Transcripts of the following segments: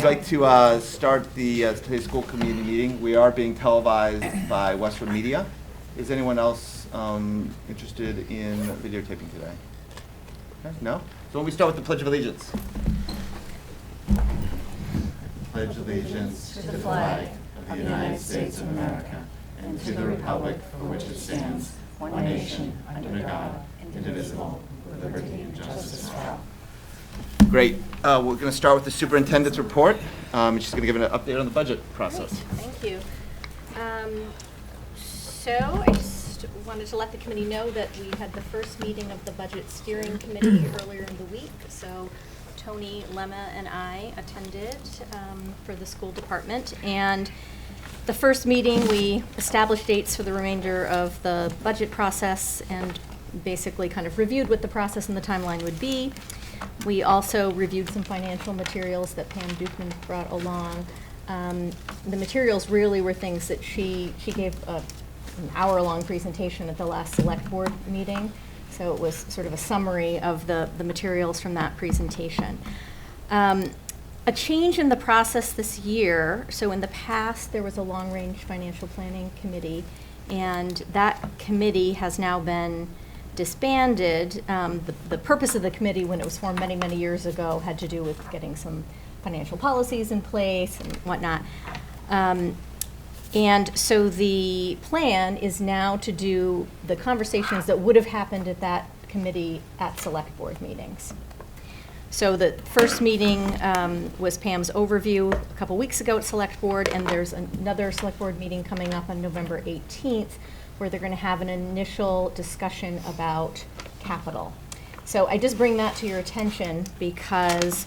like to start today's school community meeting. We are being televised by Westwood Media. Is anyone else interested in videotaping today? Okay, no? So when we start with the Pledge of Allegiance. Pledge allegiance to the flag of the United States of America and to the republic for which it stands, one nation, under God, indivisible, with liberty and justice for all. Great. We're going to start with the superintendent's report. She's going to give an update on the budget process. Great. Thank you. So I just wanted to let the committee know that we had the first meeting of the budget steering committee earlier in the week. So Tony, Lemma, and I attended for the school department. And the first meeting, we established dates for the remainder of the budget process and basically kind of reviewed what the process and the timeline would be. We also reviewed some financial materials that Pam Dukeman brought along. The materials really were things that she gave an hour-long presentation at the last select board meeting. So it was sort of a summary of the materials from that presentation. A change in the process this year, so in the past there was a long-range financial planning committee, and that committee has now been disbanded. The purpose of the committee when it was formed many, many years ago had to do with getting some financial policies in place and whatnot. And so the plan is now to do the conversations that would have happened at that committee at select board meetings. So the first meeting was Pam's overview a couple weeks ago at select board, and there's another select board meeting coming up on November 18th where they're going to have an initial discussion about capital. So I just bring that to your attention because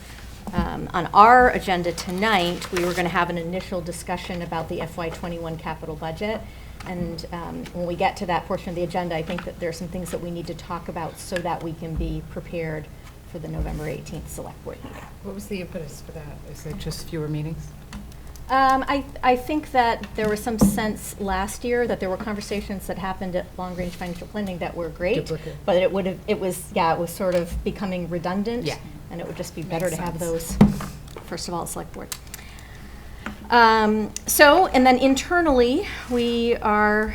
on our agenda tonight, we were going to have an initial discussion about the FY21 capital budget. And when we get to that portion of the agenda, I think that there are some things that we need to talk about so that we can be prepared for the November 18th select board meeting. What was the impetus for that? Is it just fewer meetings? I think that there was some sense last year that there were conversations that happened at long-range financial planning that were great, Duplicate. but it was sort of becoming redundant, Yeah. and it would just be better to have those, first of all, at select board. So, and then internally, we are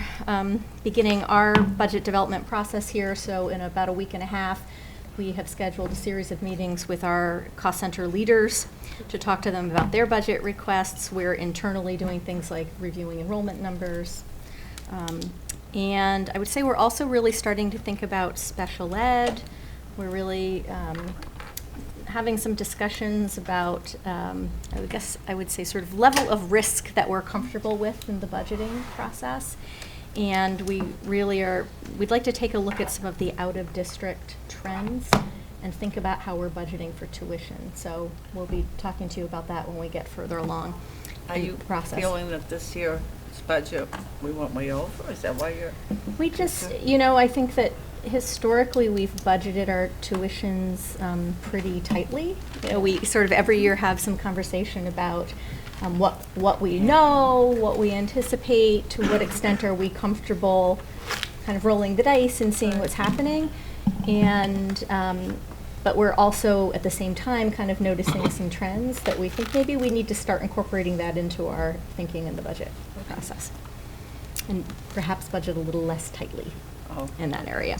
beginning our budget development process here, so in about a week and a half, we have scheduled a series of meetings with our cost center leaders to talk to them about their budget requests. We're internally doing things like reviewing enrollment numbers. And I would say we're also really starting to think about special ed. We're really having some discussions about, I would say sort of level of risk that we're comfortable with in the budgeting process. And we really we'd like to take a look at some of the out-of-district trends and think about how we're budgeting for tuition. So we'll be talking to you about that when we get further along in the process. Are you feeling that this year's budget, we went way over? Is that why you're? We just, I think that historically we've budgeted our tuitions pretty tightly. We sort of every year have some conversation about what we know, what we anticipate, to what extent are we comfortable kind of rolling the dice and seeing what's happening. And but we're also at the same time kind of noticing some trends that we think maybe we need to start incorporating that into our thinking in the budget process. And perhaps budget a little less tightly in that area.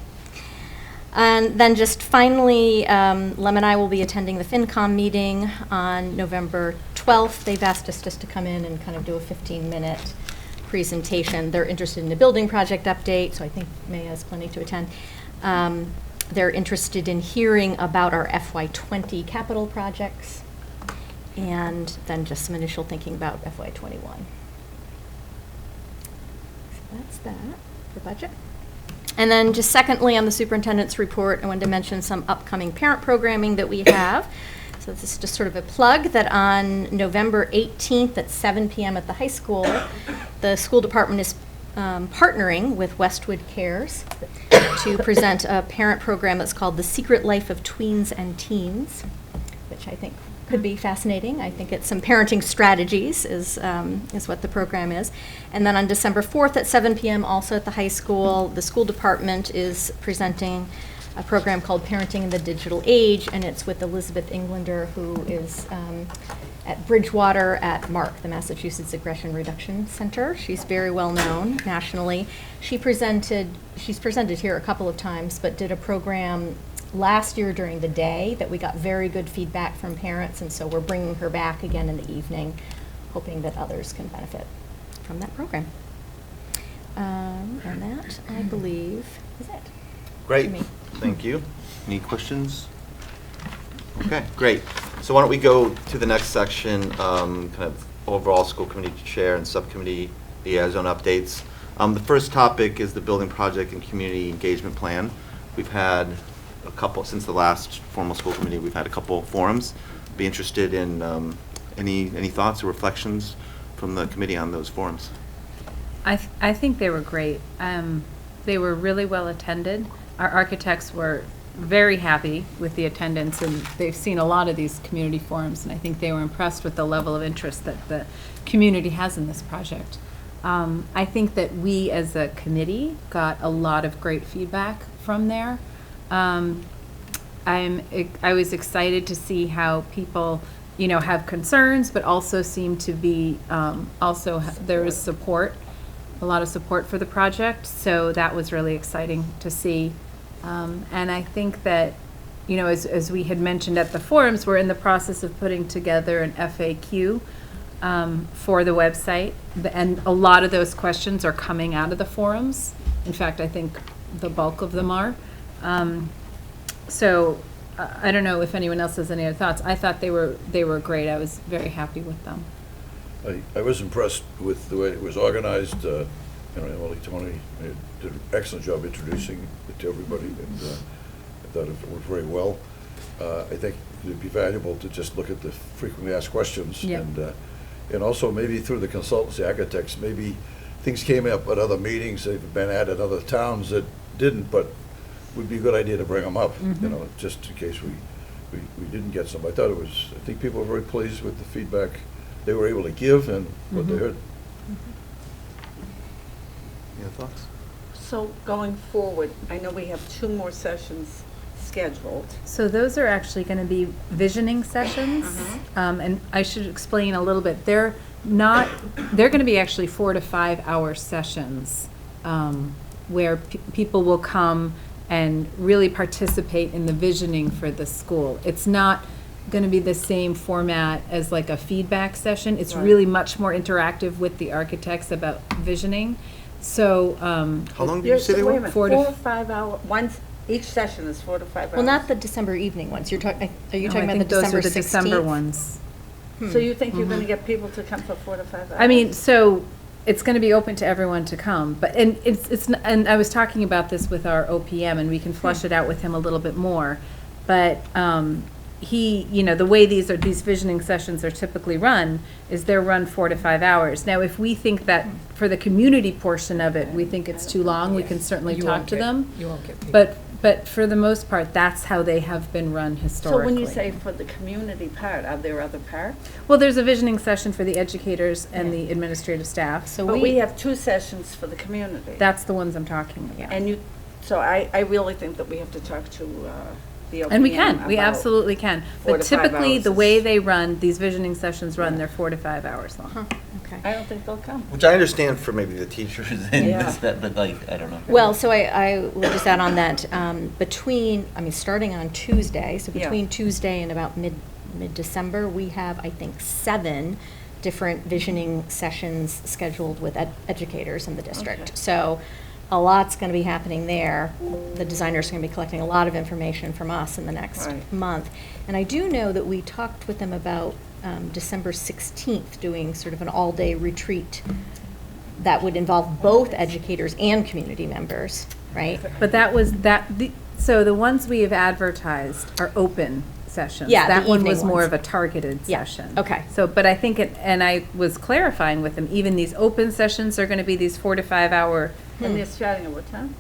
And then just finally, Lem and I will be attending the FinCom meeting on November 12th. They've asked us just to come in and kind of do a 15-minute presentation. They're interested in a building project update, so I think May has plenty to attend. They're interested in hearing about our FY20 capital projects, and then just some initial thinking about FY21. So that's that for budget. And then just secondly, on the superintendent's report, I wanted to mention some upcoming parent programming that we have. So this is just sort of a plug that on November 18th at 7 p.m. at the high school, the school department is partnering with Westwood Cares to present a parent program that's called The Secret Life of Tweens and Teens, which I think could be fascinating. I think it's some parenting strategies is what the program is. And then on December 4th at 7 p.m. also at the high school, the school department is presenting a program called Parenting in the Digital Age, and it's with Elizabeth Englander, who is at Bridgewater at MARC, the Massachusetts Aggression Reduction Center. She's very well known nationally. She's presented here a couple of times, but did a program last year during the day that we got very good feedback from parents, and so we're bringing her back again in the evening, hoping that others can benefit from that program. And that, I believe, is it. Great, for me. thank you. Any questions? Okay, great. So why don't we go to the next section, kind of overall school committee chair and subcommittee liaison updates. The first topic is the building project and community engagement plan. We've had a couple, since the last formal school committee, we've had a couple forums. Be interested in any thoughts or reflections from the committee on those forums. I think they were great. They were really well attended. Our architects were very happy with the attendance, and they've seen a lot of these community forums, and I think they were impressed with the level of interest that the community has in this project. I think that we as a committee got a lot of great feedback from there. I was excited to see how people, have concerns, but also seem to be, there is support, a lot of support for the project. So that was really exciting to see. And I think that, as we had mentioned at the forums, we're in the process of putting together an FAQ for the website. And a lot of those questions are coming out of the forums. In fact, I think the bulk of them are. So I don't know if anyone else has any other thoughts. I thought they were great. I was very happy with them. I was impressed with the way it was organized. Emily, Tony did an excellent job introducing it to everybody, and I thought it worked very well. I think it would be valuable to just look at the frequently asked questions, Yeah. And also maybe through the consultancy architects, maybe things came up at other meetings, they've been at other towns that didn't, but would be a good idea to bring them up, just in case we didn't get some. I think people were very pleased with the feedback they were able to give and what they heard. Any other thoughts? So going forward, I know we have 2 more sessions scheduled. So those are actually going to be visioning sessions, and I should explain a little bit. They're going to be actually 4 to 5 hour sessions where people will come and really participate in the visioning for the school. It's not going to be the same format as like a feedback session. It's really much more interactive with the architects about visioning. So How long did you say they Wait a were? minute, 4 4 to or 5 hour, each session is 4 to 5 hours. Well, not the December evening ones. Are you talking No, I about the think those December are the 16th? December ones. So you think you're going to get people to come for 4 to 5 hours? I mean, so it's going to be open to everyone to come, but and I was talking about this with our OPM, and we can flush it out with him a little bit more. But he, the way these visioning sessions are typically run is they're run 4 to 5 hours. Now, if we think that for the community portion of it, we think it's too long, we can certainly talk to them. You won't get people. But for the most part, that's how they have been run historically. So when you say for the community part, are there other parts? Well, there's a visioning session for the educators and the administrative staff. So But we have 2 sessions for the community. That's the ones I'm talking about. And so I really think that we have to talk to the OPM. And we can, we about absolutely can. 4 But to 5 typically, the hours way is- they run, these visioning sessions run, they're 4 to 5 hours long. Okay. I don't think they'll come. Which I understand for maybe the teachers and Yeah. but I don't know. Well, so I will just add on that, starting on Tuesday, so Yeah. between Tuesday and about mid-December, we have, I think, 7 different visioning sessions scheduled with educators in the district. Okay. So a lot's going to be happening there. The designers are going to be collecting a lot of information from us in the next Right. month. And I do know that we talked with them about December 16th, doing sort of an all-day retreat that would involve both educators and community members, right? But so the ones we have advertised are open sessions. Yeah, the That one evening was more ones. of a targeted Yeah, session. okay. So, but I think, and I was clarifying with them, even these open sessions are going to be these 4 to 5 hour. And they're starting at what time?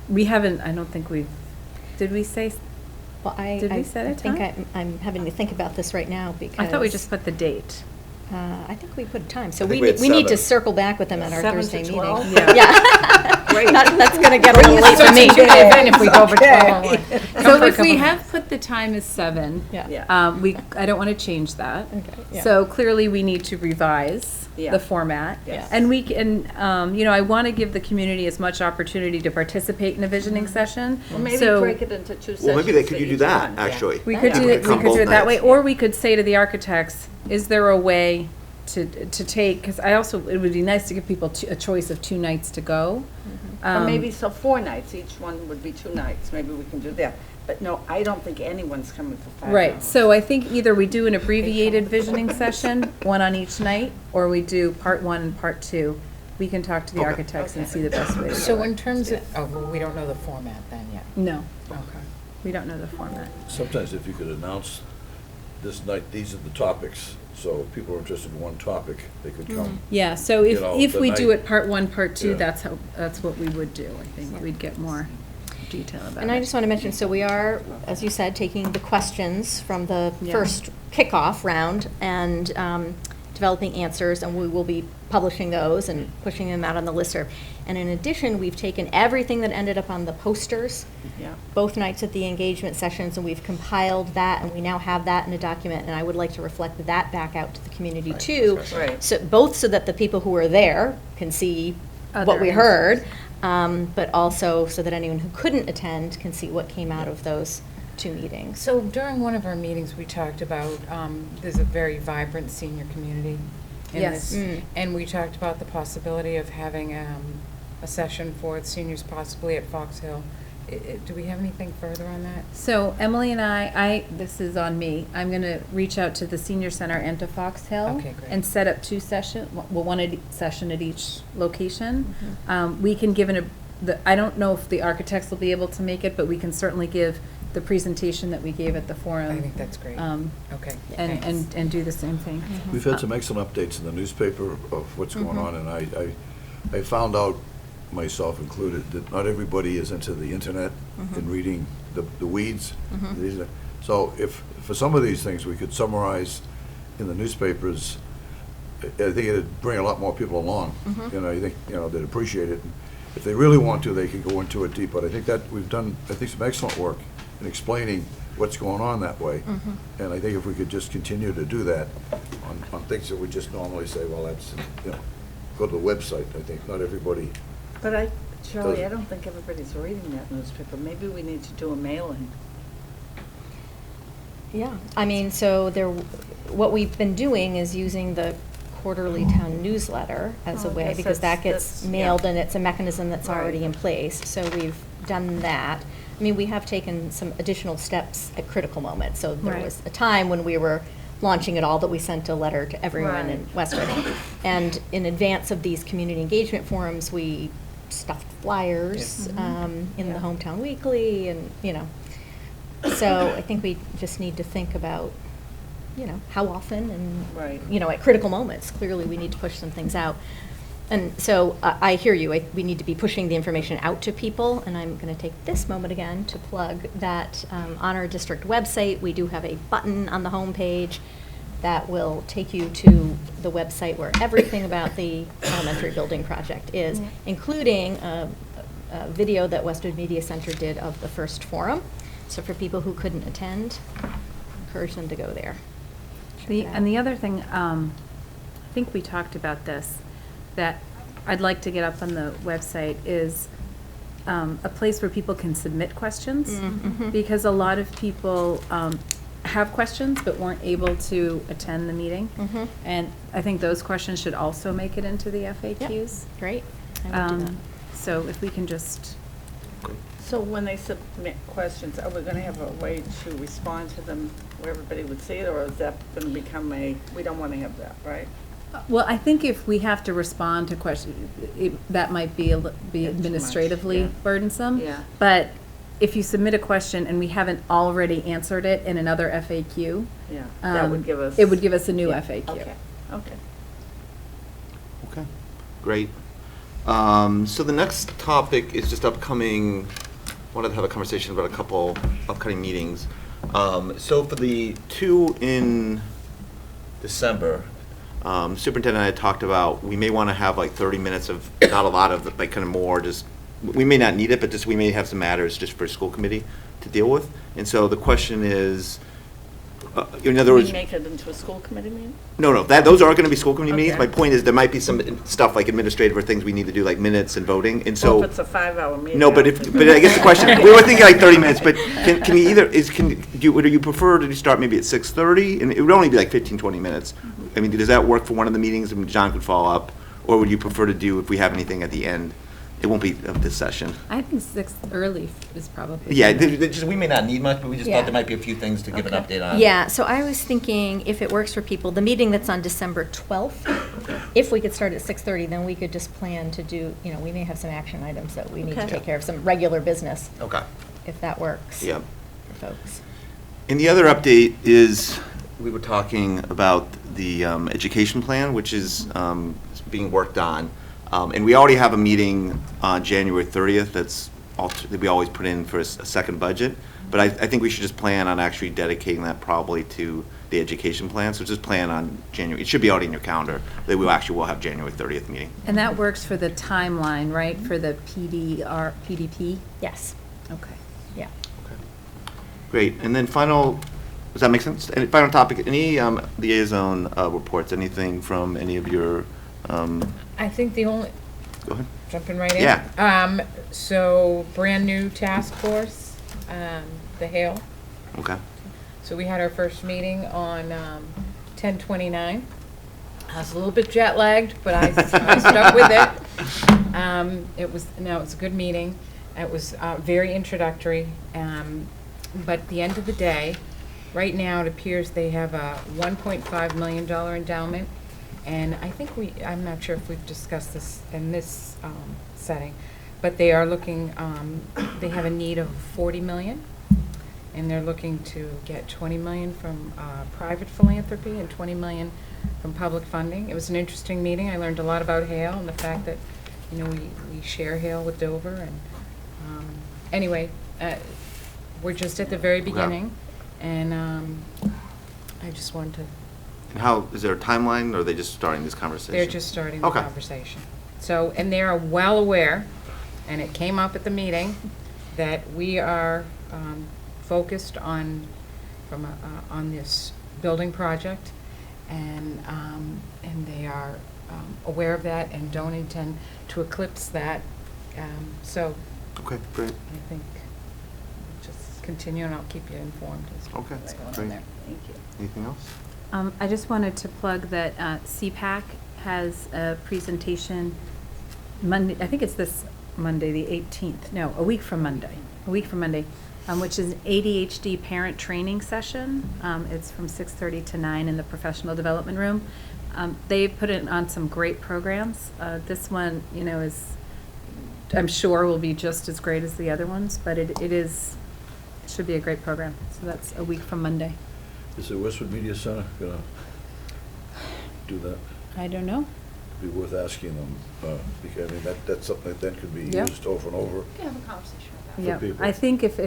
We haven't, I don't think did we say, Well, Did we set a think time? I'm having to think about this right now because. I thought we just put the date. I think we put a time, so I we think we had need to 7. circle back with them at our 7 to Thursday meeting. 12? Yeah. Yeah. Great. That's gonna get a little late for me. Even if we go over Okay. 12:01. So if we have put the time as 7, Yeah. I don't want to change that. Okay, yeah. So clearly, we need to revise Yeah. the format. Yes. And we can, I want to give the community as much opportunity to participate in a visioning session. Or maybe So break it into 2 sessions. Well, maybe for you do each that, one, yeah. actually. We could Yeah. do it, we Come could do it both that way, nights. or we could say to the architects, is there a way to take, because it would be nice to give people a choice of 2 nights to go. Or maybe 4 nights, each one would be 2 nights, maybe we can do that. But no, I don't think anyone's coming for 5 hours. Right, so I think either we do an abbreviated visioning session, 1 on each night, or we do part 1 and part 2. We can talk to the Okay. architects and see the best way to do So it. in terms of, we don't know the format then yet. No, Okay. we don't know the format. Sometimes if you could announce this night, these are the topics, so if people are interested in one topic, they could come. Yeah, so if, You know, if the we do night- it part 1, part 2, Yeah. that's what we would do. I think we'd get more detail about it. And I just want to mention, so we are, as you said, taking the questions from the Yeah. first kickoff round and developing answers, and we will be publishing those and pushing them out on the listserv. And in addition, we've taken everything that ended up on the posters, Yeah. both nights at the engagement sessions, and we've compiled that, and we now have that in a document, and I would like to reflect that back out to the community too. Right. So, both so that the people who were there can see what Other we answers. heard, but also so that anyone who couldn't attend can see what came out of those 2 meetings. So during one of our meetings, we talked about, there's a very vibrant senior community in Yes. this. Mm. And we talked about the possibility of having a session for the seniors possibly at Fox Hill. Do we have anything further on that? So Emily and this is on me, I'm going to reach out to the senior center and to Fox Hill. Okay, great. And set up 2 sessions, well, 1 session at each location. Mm-hmm. We can give I don't know if the architects will be able to make it, but we can certainly give the presentation that we gave at the forum. I think that's great. Okay. And, thanks. and do the same thing. We've had some excellent updates in the newspaper of what's going on, and I found out, myself included, that not everybody is into the internet and reading the weeds. These are- So if, for some of these things, we could summarize in the newspapers, I think it'd bring a lot more people along. I think, they'd appreciate it. If they really want to, they can go into it deep, but I think that we've done, some excellent work in explaining what's going on that way. And I think if we could just continue to do that on things that we just normally say, well, that's, go to the website. I think not everybody, But Charlie, I Does- don't think everybody's reading that newspaper. Maybe we need to do a mailing. Yeah, I mean, so what we've been doing is using the quarterly town newsletter as a Oh, I way, guess because that that's- gets mailed, yeah. and it's a mechanism that's already Right. in place, so we've done that. I mean, we have taken some additional steps at critical moments, so there Right. was a time when we were launching it all, that we sent a letter to everyone in Right. Westwood. And in advance of these community engagement forums, we stuffed flyers in the Yeah. Hometown Weekly, and, so I think we just need to think about, how often and, Right. at critical moments, clearly we need to push some things out. And so I hear you, we need to be pushing the information out to people, and I'm going to take this moment again to plug that on our district website, we do have a button on the homepage that will take you to the website where everything about the elementary building project is, including a video that Westwood Media Center did of the first forum. So for people who couldn't attend, encourage them to go there. And the other thing, I think we talked about this, that I'd like to get up on the website is a place where people can submit questions. Because a lot of people have questions but weren't able to attend the meeting. And I think those questions should also make it into the FAQs. Great. I will do that. So if we can just, So when they submit questions, are we going to have a way to respond to them where everybody would see it, or is that going to become we don't want to have that, right? well, I think if we have to respond to questions, that might be Too much, administratively yeah. burdensome. Yeah. But if you submit a question and we haven't already answered it in another FAQ, Yeah, that would give us. it would give us a new Yeah, FAQ. Okay, okay. Okay, great. So the next topic is just upcoming, wanted to have a conversation about a couple upcoming meetings. So for the 2 in December, Superintendent and I talked about, we may want to have like 30 minutes of, not a lot of, like kind of more, just we may not need it, but just we may have some matters just for school committee to deal with. And so the question is, in other We words, make it into a school committee meeting? no, those are going to be school committee meetings. Okay. My point is, there might be some stuff like administrative or things we need to do, like minutes and voting, and so. Well, if it's a 5-hour meeting. No, but I guess the question, we were thinking like 30 minutes, but can you either, would you prefer to start maybe at 6:30? And it would only be like 15, 20 minutes. I mean, does that work for one of the meetings, and John could follow up? Or would you prefer to do, if we have anything at the end? It won't be of this session. I think 6 early is probably. Yeah, better. we may not need much, but we just Yeah. thought there might be a few things to give an Okay. update on. Yeah, so I was thinking, if it works for people, the meeting that's on December 12th, if we could start at 6:30, then we could just plan to do, we may have some action items that we need to Okay. take care of, some regular business, Okay. if that works. Yeah. For folks. And the other update is, we were talking about the education plan, which is being worked on. And we already have a meeting on January 30th that we always put in for a second budget. But I think we should just plan on actually dedicating that probably to the education plan. So just plan on January, it should be already in your calendar, that we actually will have January 30th meeting. And that works for the timeline, right, for the PDP? Yes, Okay. yeah. Great, and then does that make sense? Any final topic, any liaison reports, anything from any of your, I think the only, go ahead. jumping right in. Yeah. So, brand-new task force, the Hale. Okay. So we had our first meeting on 10/29. I was a little bit jet lagged, but I stuck with it. It was a good meeting. It was very introductory. But at the end of the day, right now it appears they have a $1.5 million endowment. And I think I'm not sure if we've discussed this in this setting, but they are looking, they have a need of $40 million. And they're looking to get $20 million from private philanthropy and $20 million from public funding. It was an interesting meeting. I learned a lot about Hale and the fact that, we share Hale with Dover. And anyway, we're just at the very beginning, and I just wanted to. And how, is there a timeline, or are they just starting this conversation? They're just starting the Okay. conversation. So, and they are well aware, and it came up at the meeting, that we are focused on this building project, and they are aware of that and don't intend to eclipse that. So Okay, great. I think just continue, and I'll keep you informed as to Okay, what's going great. on there. Thank you. Anything else? I just wanted to plug that CPAC has a presentation Monday, I think it's this Monday, the 18th, no, a week from Monday, which is an ADHD parent training session. It's from 6:30 to 9 in the professional development room. They put it on some great programs. This one, is, I'm sure will be just as great as the other ones, but it should be a great program. So that's a week from Monday. Is the Westwood Media Center gonna do that? I don't know. Be worth asking them, because, that's something that then could be Yeah. used over and over. We can have a conversation about For Yeah, people. I think if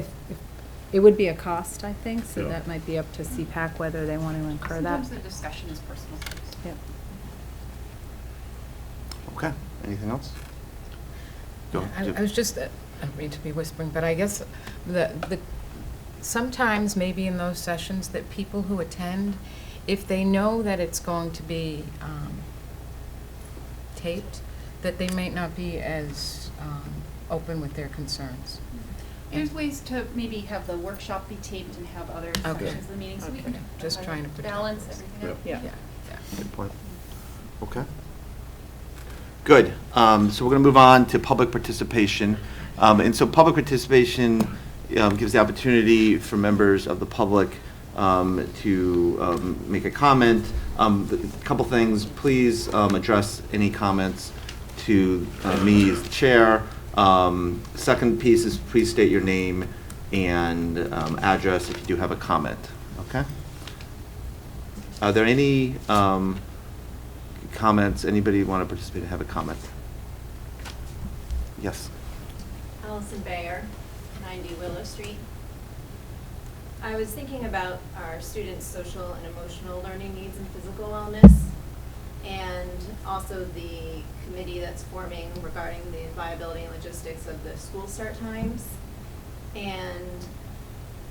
it would be a cost, I think, so Yeah. that might be up to CPAC whether they want to incur that. Sometimes the discussion is personal things. Yep. Okay, anything else? Go. I was just, I don't mean to be whispering, but I guess sometimes maybe in those sessions that people who attend, if they know that it's going to be taped, that they might not be as open with their concerns. There's ways to maybe have the workshop be taped and have other Okay. sections of the meeting, so we can Just trying to protect balance those. everything out. Yeah. Yeah. Good point. Okay. Good. So we're going to move on to public participation. And so public participation gives the opportunity for members of the public to make a comment. A couple things, please address any comments to me as the chair. Second piece is please state your name and address if you do have a comment. Okay? Are there any comments? Anybody want to participate and have a comment? Yes. Allison Bayer, 90 Willow Street. I was thinking about our students' social and emotional learning needs and physical wellness. and also the committee that's forming regarding the viability and logistics of the school start times. And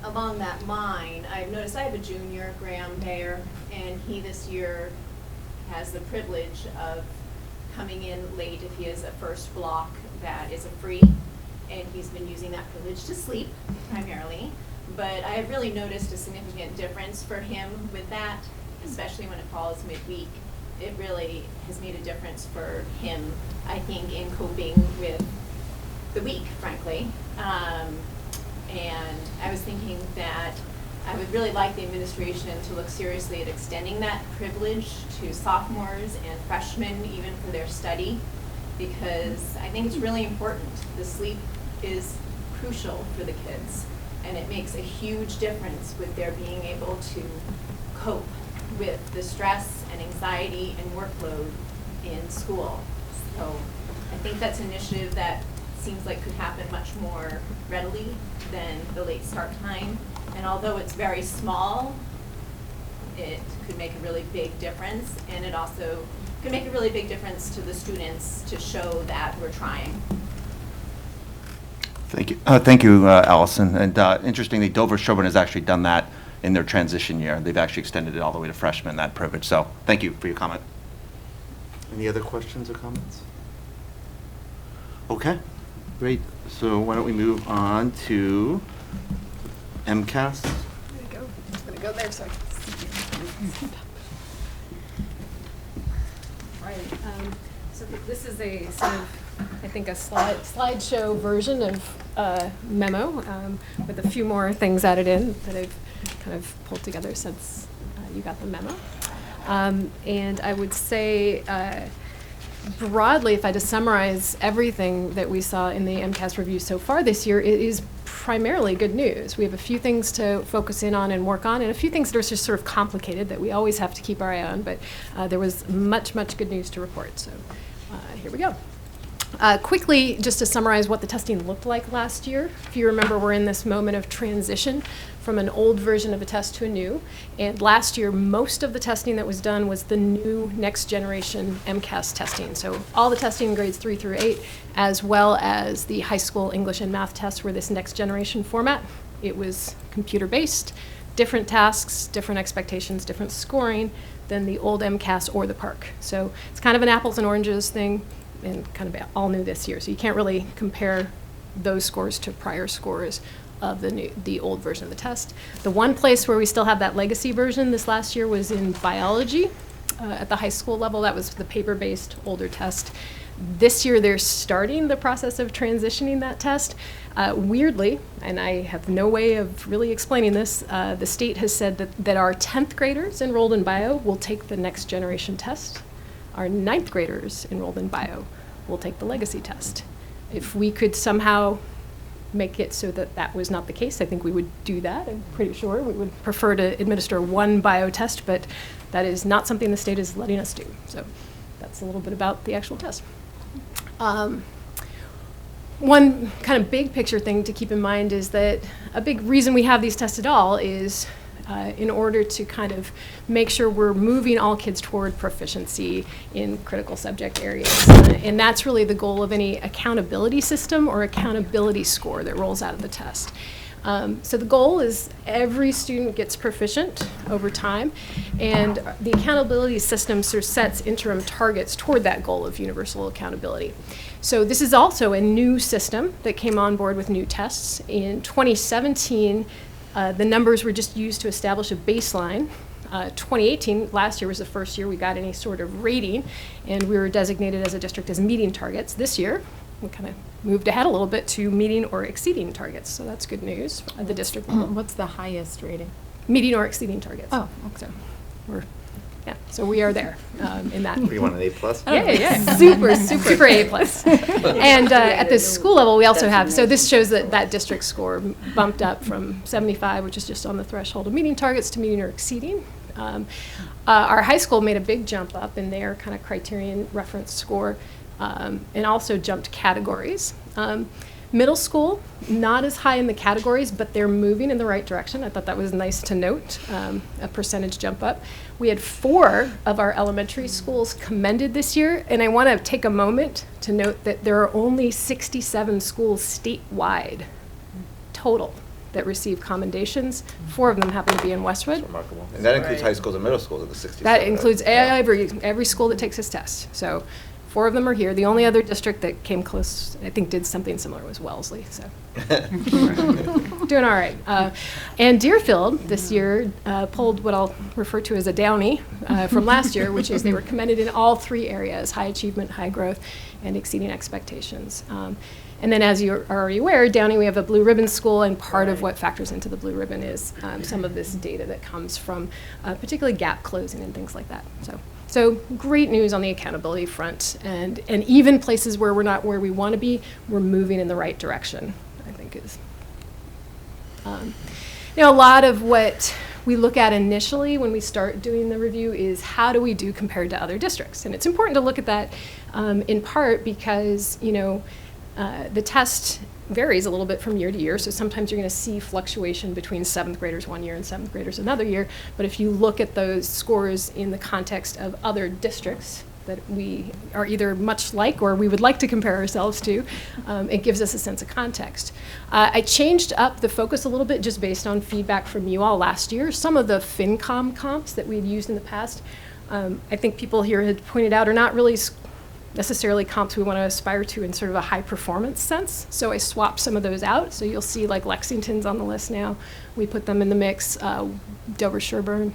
along that line, I've noticed I have a junior, Graham Bayer, and he this year has the privilege of coming in late if he has a first block that is a free, and he's been using that privilege to sleep primarily. But I have really noticed a significant difference for him with that, especially when it falls midweek. It really has made a difference for him, I think, in coping with the week, frankly. And I was thinking that I would really like the administration to look seriously at extending that privilege to sophomores and freshmen, even for their study, because I think it's really important. The sleep is crucial for the kids, and it makes a huge difference with their being able to cope with the stress and anxiety and workload in school. So I think that's an initiative that seems like could happen much more readily than the late start time. And although it's very small, it could make a really big difference, and it also could make a really big difference to the students to show that we're trying. Thank you, Allison. And interestingly, Dover-Sherburne has actually done that in their transition year. They've actually extended it all the way to freshmen, that privilege. So thank you for your comment. Any other questions or comments? Okay, great. So why don't we move on to MCAS? There you go. I'm going to go there so I can see you. Right. So this is a sort of, I think, a slideshow version of memo with a few more things added in that I've kind of pulled together since you got the memo. And I would say broadly, if I just summarize everything that we saw in the MCAS review so far this year, it is primarily good news. We have a few things to focus in on and work on, and a few things that are just sort of complicated that we always have to keep our eye on, but there was much good news to report. So here we go. Quickly, just to summarize what the testing looked like last year. If you remember, we're in this moment of transition from an old version of a test to a new. And last year, most of the testing that was done was the new next generation MCAS testing. So all the testing in grades 3 through 8, as well as the high school English and math tests were this next generation format. It was computer-based, different tasks, different expectations, different scoring than the old MCAS or the PARC. So it's kind of an apples and oranges thing, and kind of all new this year. So you can't really compare those scores to prior scores of the old version of the test. The one place where we still have that legacy version this last year was in biology at the high school level. That was the paper-based older test. This year they're starting the process of transitioning that test. Weirdly, and I have no way of really explaining this, the state has said that our 10th graders enrolled in bio will take the next generation test. Our 9th graders enrolled in bio will take the legacy test. If we could somehow make it so that that was not the case, I think we would do that. I'm pretty sure we would prefer to administer one bio test, but that is not something the state is letting us do. So that's a little bit about the actual test. One kind of big picture thing to keep in mind is that a big reason we have these tests at all is in order to kind of make sure we're moving all kids toward proficiency in critical subject areas. And that's really the goal of any accountability system or accountability score that rolls out of the test. So the goal is every student gets proficient over time, and the accountability system sort of sets interim targets toward that goal of universal accountability. So this is also a new system that came on board with new tests. In 2017, the numbers were just used to establish a baseline. 2018, last year, was the first year we got any sort of rating, and we were designated as a district as meeting targets. This year, we kind of moved ahead a little bit to meeting or exceeding targets, so that's good news at the district level. What's the highest rating? Meeting or exceeding targets. Oh, okay. So we are there in that. What do you want, an A+? Yeah. Super A+. And at the school level, we also have, so this shows that district score bumped up from 75, which is just on the threshold of meeting targets, to meeting or exceeding. Our high school made a big jump up in their kind of criterion reference score, and also jumped categories. Middle school, not as high in the categories, but they're moving in the right direction. I thought that was nice to note, a percentage jump up. We had 4 of our elementary schools commended this year, and I want to take a moment to note that there are only 67 schools statewide total that receive commendations. 4 of them happen to be in Westwood. Remarkable. And that includes Right. high schools and middle schools in the 60s. That includes every school that takes this test. So 4 of them are here. The only other district that came close, I think, did something similar was Wellesley. So doing all right. And Deerfield this year pulled what I'll refer to as a downy from last year, which is they were commended in all 3 areas: high achievement, high growth, and exceeding expectations. And then, as you are already aware, Downey, we have a blue ribbon school, and part of what factors into the blue ribbon is some of this data that comes from particularly gap closing and things like that. So great news on the accountability front, and even places where we're not where we want to be, we're moving in the right direction, I think is. A lot of what we look at initially when we start doing the review is how do we do compared to other districts? And it's important to look at that in part because, the test varies a little bit from year to year, so sometimes you're going to see fluctuation between 7th graders one year and 7th graders another year. But if you look at those scores in the context of other districts that we are either much like or we would like to compare ourselves to, it gives us a sense of context. I changed up the focus a little bit just based on feedback from you all last year. Some of the FinCom comps that we've used in the past, I think people here had pointed out, are not really necessarily comps we want to aspire to in sort of a high performance sense. So I swapped some of those out. So you'll see like Lexington's on the list now. We put them in the mix. Dover Sherburne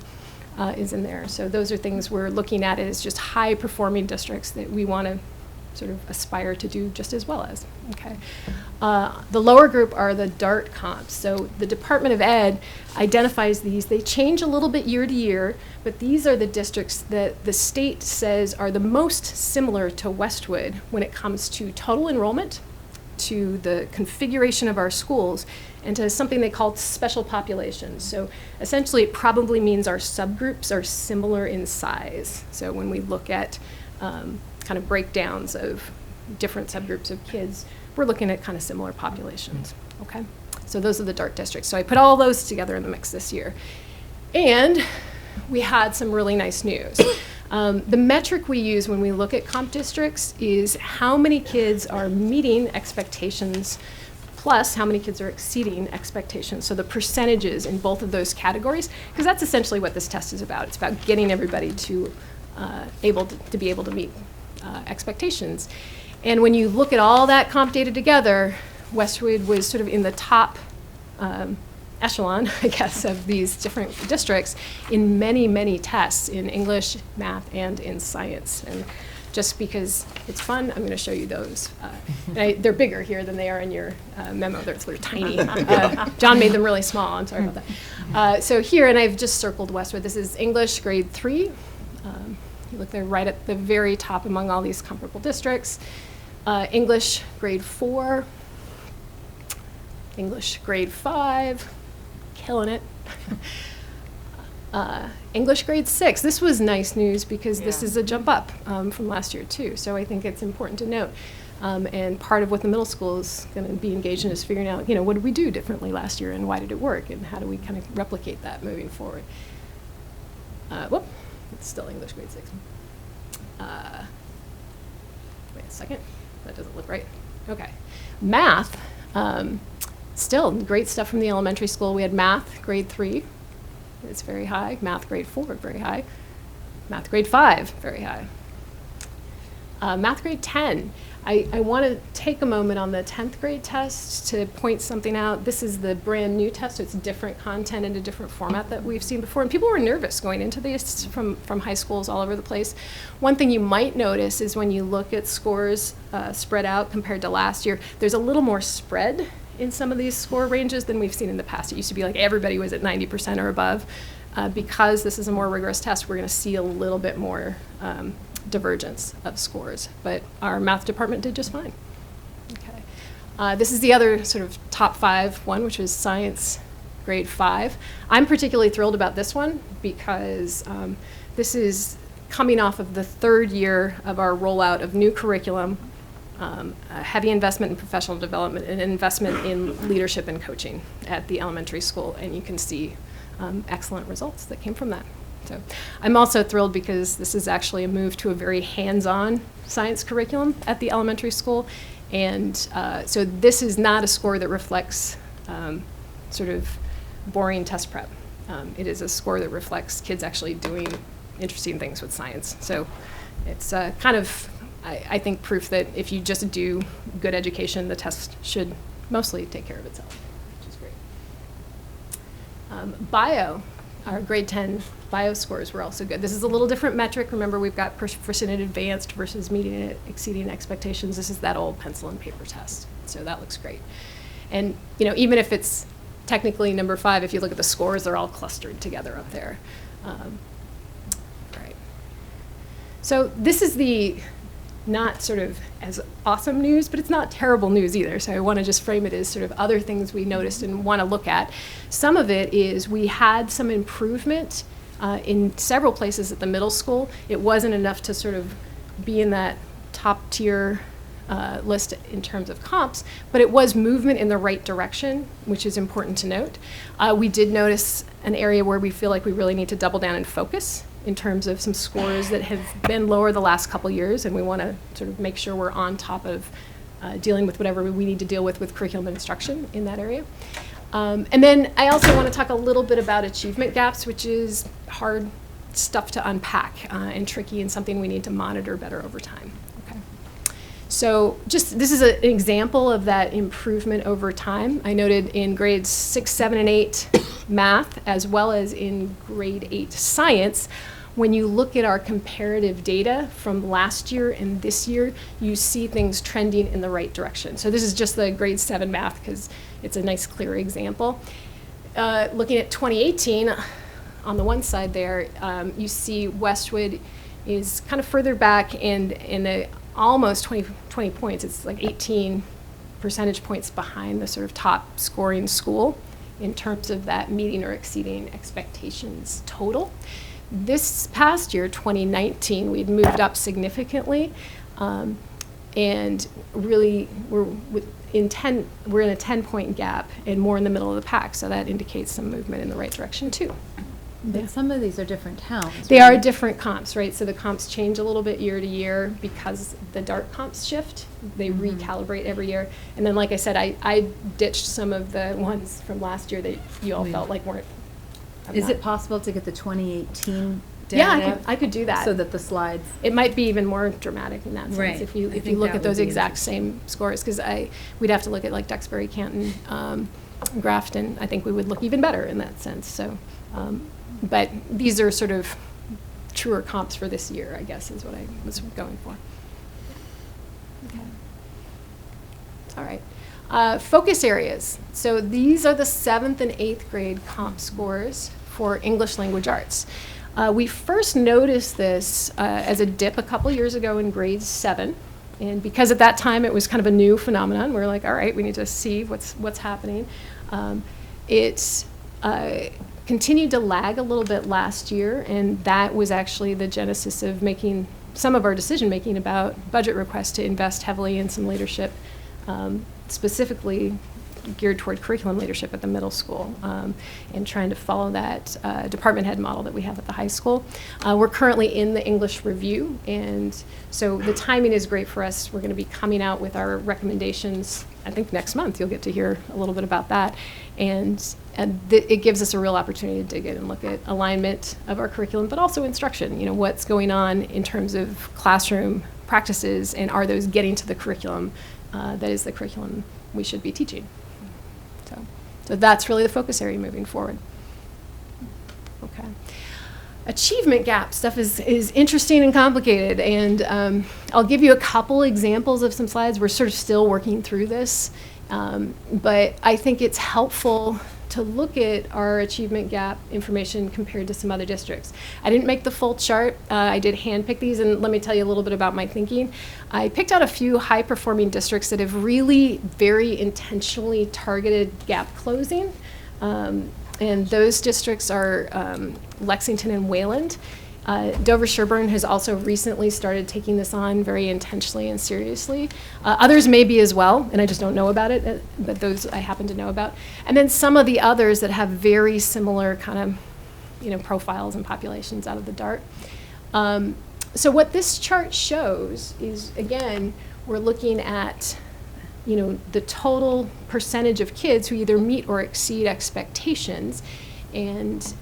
is in there. So those are things we're looking at as just high performing districts that we want to sort of aspire to do just as well as. Okay. The lower group are the DART comps. So the Department of Ed identifies these. They change a little bit year to year, but these are the districts that the state says are the most similar to Westwood when it comes to total enrollment, to the configuration of our schools, and to something they call special populations. So essentially it probably means our subgroups are similar in size. So when we look at kind of breakdowns of different subgroups of kids, we're looking at kind of similar populations, okay? So those are the DART districts. So I put all those together in the mix this year. And we had some really nice news. The metric we use when we look at comp districts is how many kids are meeting expectations plus how many kids are exceeding expectations. So the percentages in both of those categories, because that's essentially what this test is about. It's about getting everybody to be able to meet expectations. And when you look at all that comp data together, Westwood was sort of in the top echelon, I guess, of these different districts in many, many tests in English, math, and in science. And just because it's fun, I'm going to show you those. They're bigger here than they are in your memo. They're tiny. John made them really small. I'm sorry about that. So here, and I've just circled Westwood. This is English grade 3. You look there right at the very top among all these comparable districts. English grade 4. English grade 5. Killing it. English grade 6. This was nice news because this is a jump up from last year too. So I think it's important to note. And part of what the middle school is going to be engaged in is figuring out, what did we do differently last year and why did it work and how do we kind of replicate that moving forward. Whoop, it's still English grade 6. Wait a second, that doesn't look right. Okay, math. Still great stuff from the elementary school. We had math grade 3. It's very high. Math grade 4, very high. Math grade 5, very high. Math grade 10. I want to take a moment on the 10th grade test to point something out. This is the brand new test. So it's different content and a different format that we've seen before. And people were nervous going into this from high schools all over the place. One thing you might notice is when you look at scores spread out compared to last year, there's a little more spread in some of these score ranges than we've seen in the past. It used to be like everybody was at 90% or above. Because this is a more rigorous test, we're going to see a little bit more divergence of scores. But our math department did just fine. Okay. This is the other sort of top 5 one, which was science grade 5. I'm particularly thrilled about this one because this is coming off of the 3rd year of our rollout of new curriculum a heavy investment in professional development and investment in leadership and coaching at the elementary school, and you can see excellent results that came from that. So I'm also thrilled because this is actually a move to a very hands-on science curriculum at the elementary school, and so this is not a score that reflects sort of boring test prep. It is a score that reflects kids actually doing interesting things with science. So it's kind of, I think, proof that if you just do good education, the test should mostly take care of itself, which is great. Bio, our grade 10 bio scores were also good. This is a little different metric. Remember, we've got percent advanced versus meeting and exceeding expectations. This is that old pencil and paper test. So that looks great. And you know, even if it's technically number 5, if you look at the scores, they're all clustered together up there. Right. So this is the not sort of as awesome news, but it's not terrible news either. So I want to just frame it as sort of other things we noticed and want to look at. Some of it is we had some improvement in several places at the middle school. It wasn't enough to sort of be in that top tier list in terms of comps, but it was movement in the right direction, which is important to note. We did notice an area where we feel like we really need to double down and focus in terms of some scores that have been lower the last couple years, and we want to sort of make sure we're on top of dealing with whatever we need to deal with curriculum and instruction in that area. And then I also want to talk a little bit about achievement gaps, which is hard stuff to unpack and tricky and something we need to monitor better over time. Okay. So just this is an example of that improvement over time. I noted in grades 6, 7, and 8 math, as well as in grade 8 science, when you look at our comparative data from last year and this year, you see things trending in the right direction. So this is just the grade 7 math because it's a nice clear example. Looking at 2018, on the one side there, you see Westwood is kind of further back and in almost 20 points. It's like 18 percentage points behind the sort of top scoring school in terms of that meeting or exceeding expectations total. This past year, 2019, we'd moved up significantly, and really we're in a 10-point gap and more in the middle of the pack, so that indicates some movement in the right direction too. But some of these are different towns. They are right? different comps, right? So the comps change a little bit year to year because the DART comps shift. They recalibrate every year. And then, like I said, I ditched some of the ones from last year that you all felt like weren't. Is it possible to get the 2018 data? Yeah, I could do that. So that the slides. It might be even more dramatic in that sense Right. if you I think look that at those would be exact same scores, because we'd have to look at like Duxbury, Canton, Grafton. I think we would look even better in that sense. So, but these are sort of truer comps for this year, I guess, is what I was going for. Okay. All right. Focus areas. So these are the 7th and 8th grade comp scores for English language arts. We first noticed this as a dip a couple years ago in grade 7. And because at that time it was kind of a new phenomenon, we were like, all right, we need to see what's happening. It continued to lag a little bit last year, and that was actually the genesis of making some of our decision-making about budget requests to invest heavily in some leadership, specifically geared toward curriculum leadership at the middle school, and trying to follow that department head model that we have at the high school. We're currently in the English review, and so the timing is great for us. We're going to be coming out with our recommendations, I think next month. You'll get to hear a little bit about that. And it gives us a real opportunity to dig in and look at alignment of our curriculum, but also instruction. You know, what's going on in terms of classroom practices, and are those getting to the curriculum that is the curriculum we should be teaching. So that's really the focus area moving forward. Okay. Achievement gap stuff is interesting and complicated, and I'll give you a couple examples of some slides. We're sort of still working through this, but I think it's helpful to look at our achievement gap information compared to some other districts. I didn't make the full chart. I did handpick these, and let me tell you a little bit about my thinking. I picked out a few high-performing districts that have really very intentionally targeted gap closing, and those districts are Lexington and Wayland. Dover Sherburne has also recently started taking this on very intentionally and seriously. Others may be as well, and I just don't know about it, but those I happen to know about. And then some of the others that have very similar kind of, profiles and populations out of the DART. So what this chart shows is, again, we're looking at, the total percentage of kids who either meet or exceed expectations. And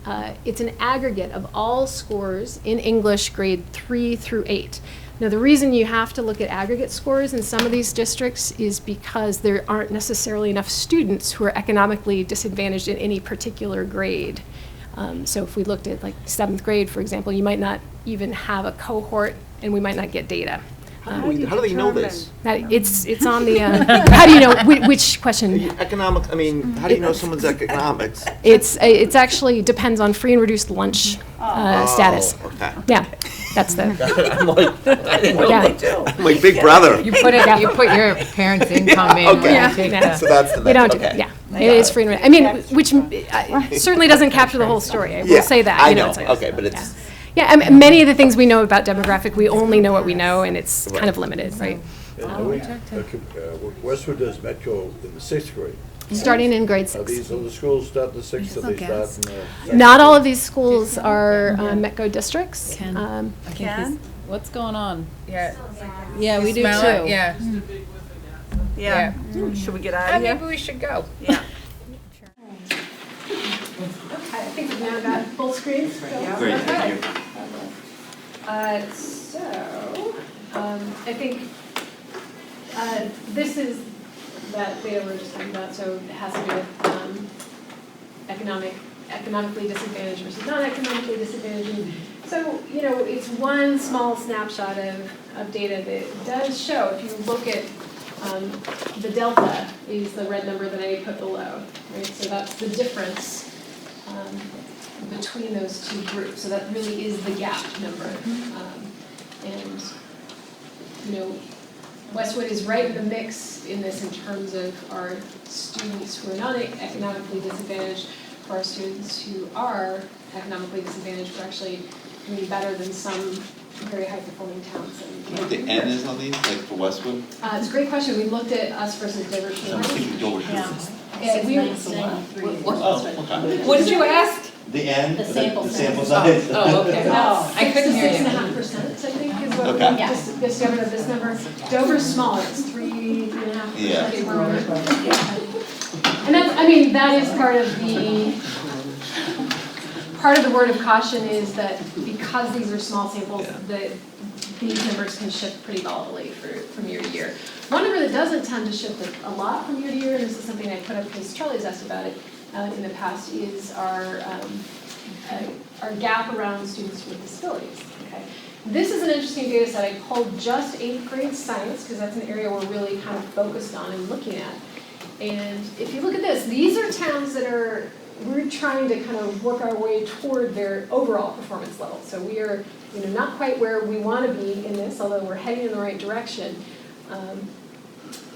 it's an aggregate of all scores in English grade 3 through 8. Now, the reason you have to look at aggregate scores in some of these districts is because there aren't necessarily enough students who are economically disadvantaged in any particular grade. So if we looked at like 7th grade, for example, you might not even have a cohort and we might not get data. How do they know this? It's on the, how do you know, which question? Economic, how do you know someone's economics? It's actually depends on free and reduced lunch status. Okay. Yeah, that's the, I'm like, I didn't know Yeah. they do. I'm like Big Brother. You put your parents' income in. Okay. when you take Yeah. So that's the we don't do okay. that, yeah. It is free and reduced. Which certainly doesn't capture the whole story. I will say that. I know. It's like- Okay, but it's. Yeah, many of the things we know about demographic, we only know what we know, and it's kind of limited, right? Westwood does Metco in the 6th grade. Starting in grade Are 6. these other schools start in the 6th, or they start in the? second? Not all of these schools are METCO districts. Ken? What's going on? Yeah. Yeah, we do Smell too. it? Yeah. Yeah. Should we get out of Maybe here? we should go. Yeah. I think we've now got full screen. Great, thank you. I think this is that data we're just talking about, so it has to do with economically disadvantaged versus non-economically disadvantaged. So, it's one small snapshot of data that does show, if you look at the delta is the red number that I put below, right? So that's the difference between those two groups. So that really is the gap number. And Westwood is right in the mix in this in terms of our students who are not economically disadvantaged. For our students who are economically disadvantaged, we're actually doing better than some very high-performing towns. Do you know what the N is on these, like for Westwood? It's a great question. We looked at us versus Dover. So I'm thinking Dover. Yeah, we Oh, okay. What did you ask? The N? The sample size. size. Oh, okay. I couldn't hear you. 6.5%, I think, is what Okay. we just discovered of this number. Dover's smaller, it's 3.5%. Yeah. And that's, that is part of the word of caution is that because these are small samples, that these numbers can shift pretty volatily from year to year. One number that doesn't tend to shift a lot from year to year, and this is something I put up because Charlie's asked about it in the past, is our gap around students with disabilities. Okay, this is an interesting data set. I pulled just 8th grade science because that's an area we're really kind of focused on and looking at. And if you look at this, these are towns that we're trying to kind of work our way toward their overall performance level. So we are, not quite where we want to be in this, although we're heading in the right direction.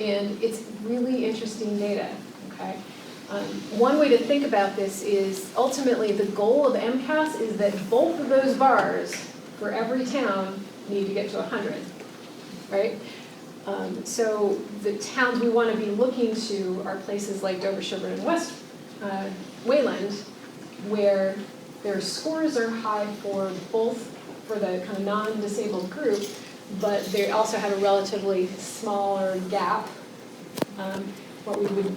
And it's really interesting data, okay? One way to think about this is ultimately the goal of MCAS is that both of those bars for every town need to get to 100, right? So the towns we want to be looking to are places like Dover, Sherburne, and West Wayland, where their scores are high for the kind of non-disabled group, but they also have a relatively smaller gap. What we would,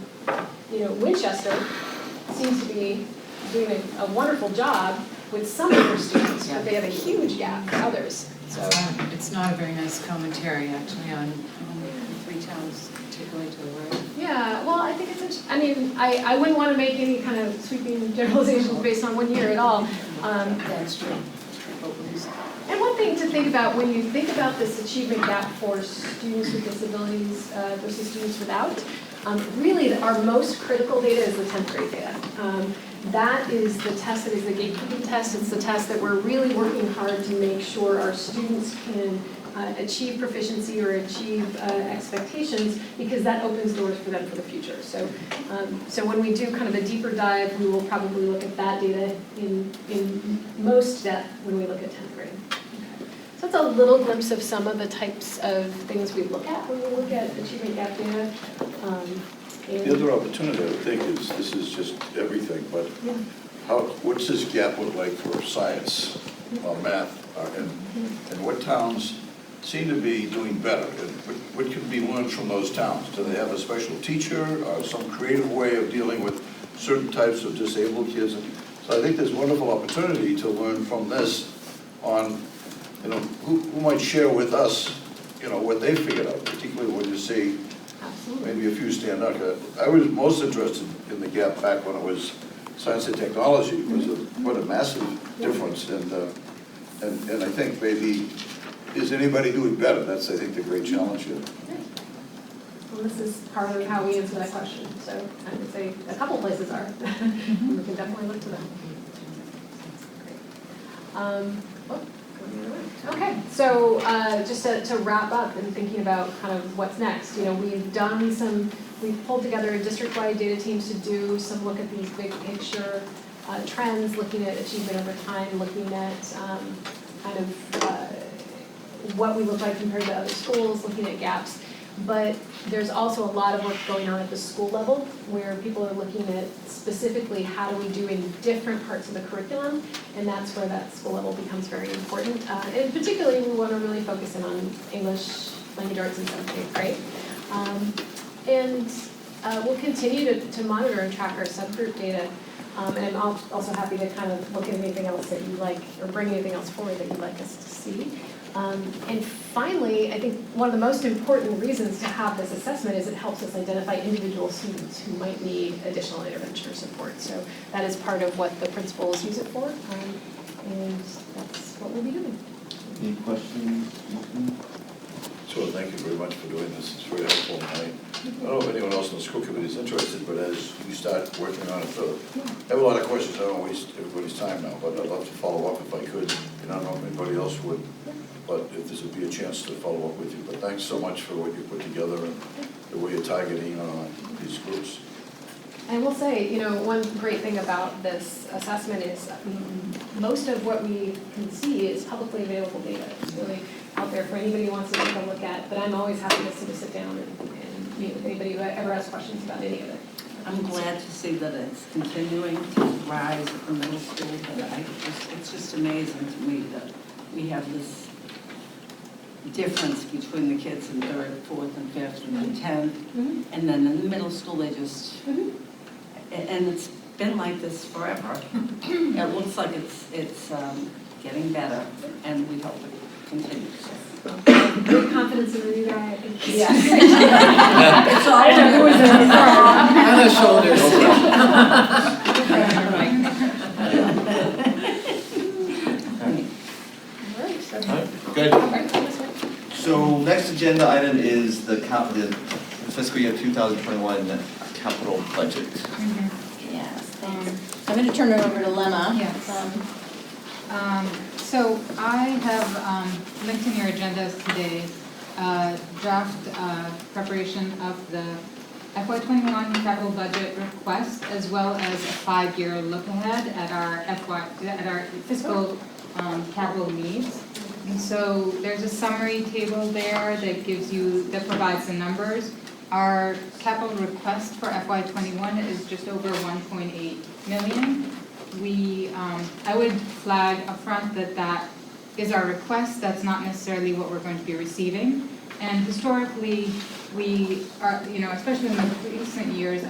Winchester seems to be doing a wonderful job with some of their students, but they have a huge gap for others. So It's not a very nice commentary, actually, on the 3 towns, particularly to the right. yeah, well, I think it's interesting. I wouldn't want to make any kind of sweeping generalizations based on one year at all. That's true. And one thing to think about when you think about this achievement gap for students with disabilities versus students without, really our most critical data is the 10th grade data. That is the test that is the gatekeeping test. It's the test that we're really working hard to make sure our students can achieve proficiency or achieve expectations, because that opens doors for them for the future. So, so when we do kind of a deeper dive, we will probably look at that data in most depth when we look at 10th grade. So that's a little glimpse of some of the types of things we look at when we look at achievement gap data. The other opportunity, I think, is, this is just everything, but Yeah. what's this gap look like for science or math? And what towns seem to be doing better? And what can be learned from those towns? Do they have a special teacher or some creative way of dealing with certain types of disabled kids? And so I think there's wonderful opportunity to learn from this on, you know, who might share with us, you know, what they figured out, particularly when you see maybe a few stand out. I was most interested in the gap back when it was science and technology. It was what a massive difference, and I think maybe, is anybody doing better? That's, I think, the great challenge here. Well, this is part of how we answer that question. So I would say a couple places are. We can definitely look to them. Okay, so just to wrap up and thinking about kind of what's next, you know, we've pulled together district-wide data teams to do some look at these big picture trends, looking at achievement over time, looking at kind of what we look like compared to other schools, looking at gaps. But there's also a lot of work going on at the school level where people are looking at specifically how do we do in different parts of the curriculum, and that's where that school level becomes very important. And particularly we want to really focus in on English, language arts, and 7th and 8th grade. We'll continue to monitor and track our subgroup data. And I'm also happy to kind of look at anything else that you like, or bring anything else forward that you'd like us to see. And finally, I think one of the most important reasons to have this assessment is it helps us identify individual students who might need additional intervention or support. So that is part of what the principals use it for, and that's what we'll be doing. Any questions? So thank you very much for doing this. It's very helpful. I don't know if anyone else in the school committee is interested, but as you start working on it further, I have a lot of questions. I don't want to waste everybody's time now, but I'd love to follow up if I could. And I don't know if anybody else would, but if this would be a chance to follow up with you. But thanks so much for what you put together and the way you're targeting these groups. I will say, you know, one great thing about this assessment is most of what we can see is publicly available data. It's really out there for anybody who wants to take a look at, but I'm always happy to sit down and meet with anybody who ever has questions about any of it. I'm glad to see that it's continuing to rise at the middle school, but it's just amazing to me that we have this difference between the kids in 3rd, 4th, and 5th, and then 10th, and then in the middle school they just, and it's been like this forever. It looks like it's getting better, and we hope it continues. Great confidence in the new guy, I think. Yes. It's all On the shoulders. Good. So next agenda item is the fiscal year 2021 capital budget. Yes, thanks. I'm going to turn it over to Lemma. Yes. So I have linked in your agendas today draft preparation of the FY21 capital budget request, as well as a 5-year look ahead at our fiscal capital needs. And so there's a summary table there that provides the numbers. Our capital request for FY21 is just over 1.8 million. I would flag upfront that is our request. That's not necessarily what we're going to be receiving. And historically, we are, especially in the recent years,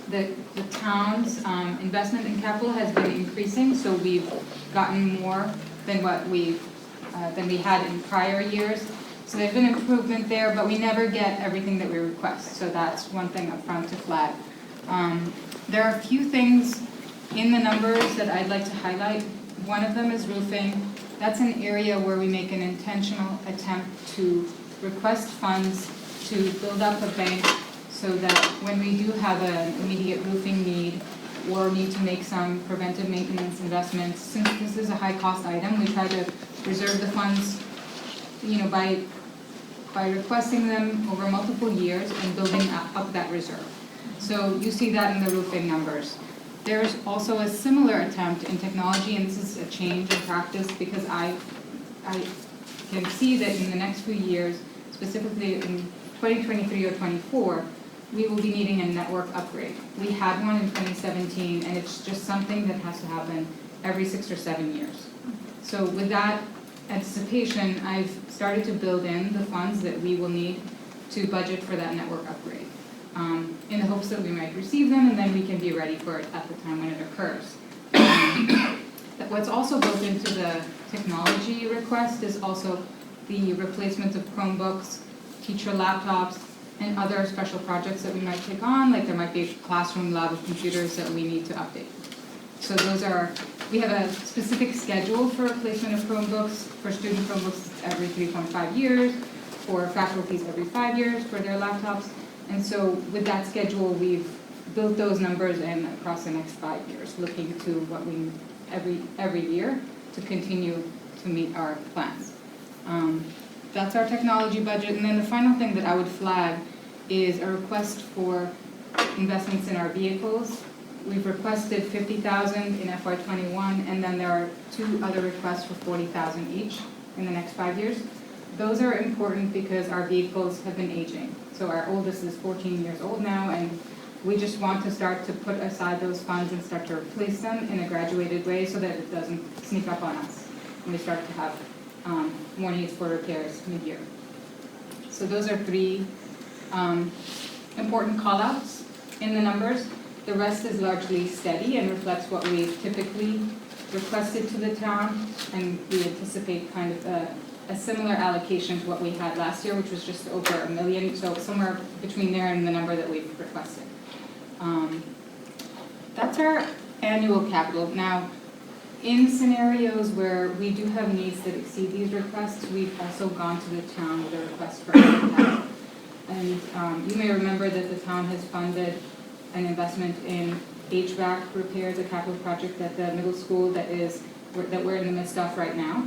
the town's investment in capital has been increasing. So we've gotten more than what we had in prior years. So there's been improvement there, but we never get everything that we request. So that's one thing up front to flag. There are a few things in the numbers that I'd like to highlight. One of them is roofing. That's an area where we make an intentional attempt to request funds to build up a bank so that when we do have an immediate roofing need or need to make some preventive maintenance investments, since this is a high cost item, we try to reserve the funds by requesting them over multiple years and building up that reserve. So you see that in the roofing numbers. There's also a similar attempt in technology, and this is a change in practice because I can see that in the next few years, specifically in 2023 or 24, we will be needing a network upgrade. We had one in 2017, and it's just something that has to happen every 6 or 7 years. So with that anticipation, I've started to build in the funds that we will need to budget for that network upgrade, in the hopes that we might receive them and then we can be ready for it at the time when it occurs. What's also built into the technology request is also the replacement of Chromebooks, teacher laptops, and other special projects that we might take on, like there might be a classroom lab of computers that we need to update. So we have a specific schedule for replacement of Chromebooks. For student Chromebooks, every 3.5 years. For faculties, every 5 years for their laptops. And so with that schedule, we've built those numbers in across the next 5 years, looking to what we need every year to continue to meet our plans. That's our technology budget. And then the final thing that I would flag is a request for investments in our vehicles. We've requested $50,000 in FY21, and then there are 2 other requests for $40,000 each in the next 5 years. Those are important because our vehicles have been aging. So our oldest is 14 years old now, and we just want to start to put aside those funds and start to replace them in a graduated way so that it doesn't sneak up on us and we start to have more needs for repairs mid-year. So those are 3 important call-outs in the numbers. The rest is largely steady and reflects what we've typically requested to the town, and we anticipate kind of a similar allocation to what we had last year, which was just over $1 million, so somewhere between there and the number that we've requested. That's our annual capital. Now, in scenarios where we do have needs that exceed these requests, we've also gone to the town with a request for capital. And you may remember that the town has funded an investment in HVAC repairs, a capital project at the middle school that we're in the midst of right now.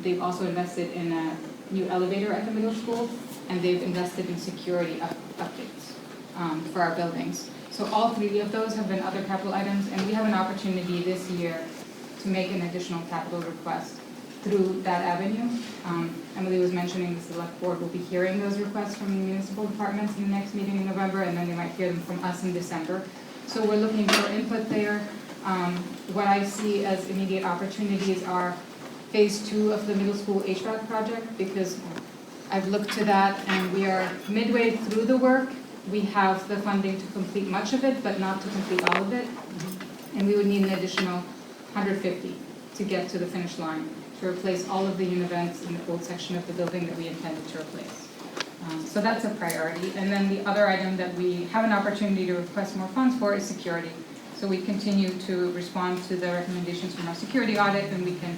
They've also invested in a new elevator at the middle school, and they've invested in security updates for our buildings. So all 3 of those have been other capital items, and we have an opportunity this year to make an additional capital request through that avenue. Emily was mentioning the select board will be hearing those requests from the municipal departments in the next meeting in November, and then they might hear them from us in December. So we're looking for input there. What I see as immediate opportunities are phase 2 of the middle school HVAC project, because I've looked to that and we are midway through the work. We have the funding to complete much of it, but not to complete all of it. And we would need an additional $150 to get to the finish line, to replace all of the univents in the old section of the building that we intended to replace. So that's a priority. And then the other item that we have an opportunity to request more funds for is security. So we continue to respond to the recommendations from our security audit, and we can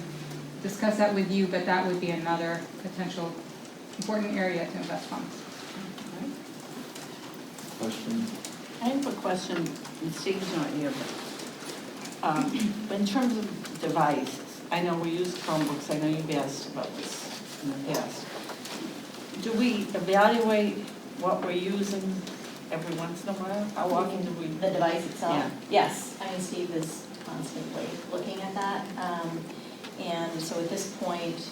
discuss that with you, but that would be another potential important area to invest funds. Question? I have a question, and Steve's not here, but in terms of devices, I know we use Chromebooks, I know you've asked about this in the past. Do we evaluate what we're using every once in a while? How often do we? The device itself? Yeah. Yes, I mean, Steve is constantly looking at that. And so at this point,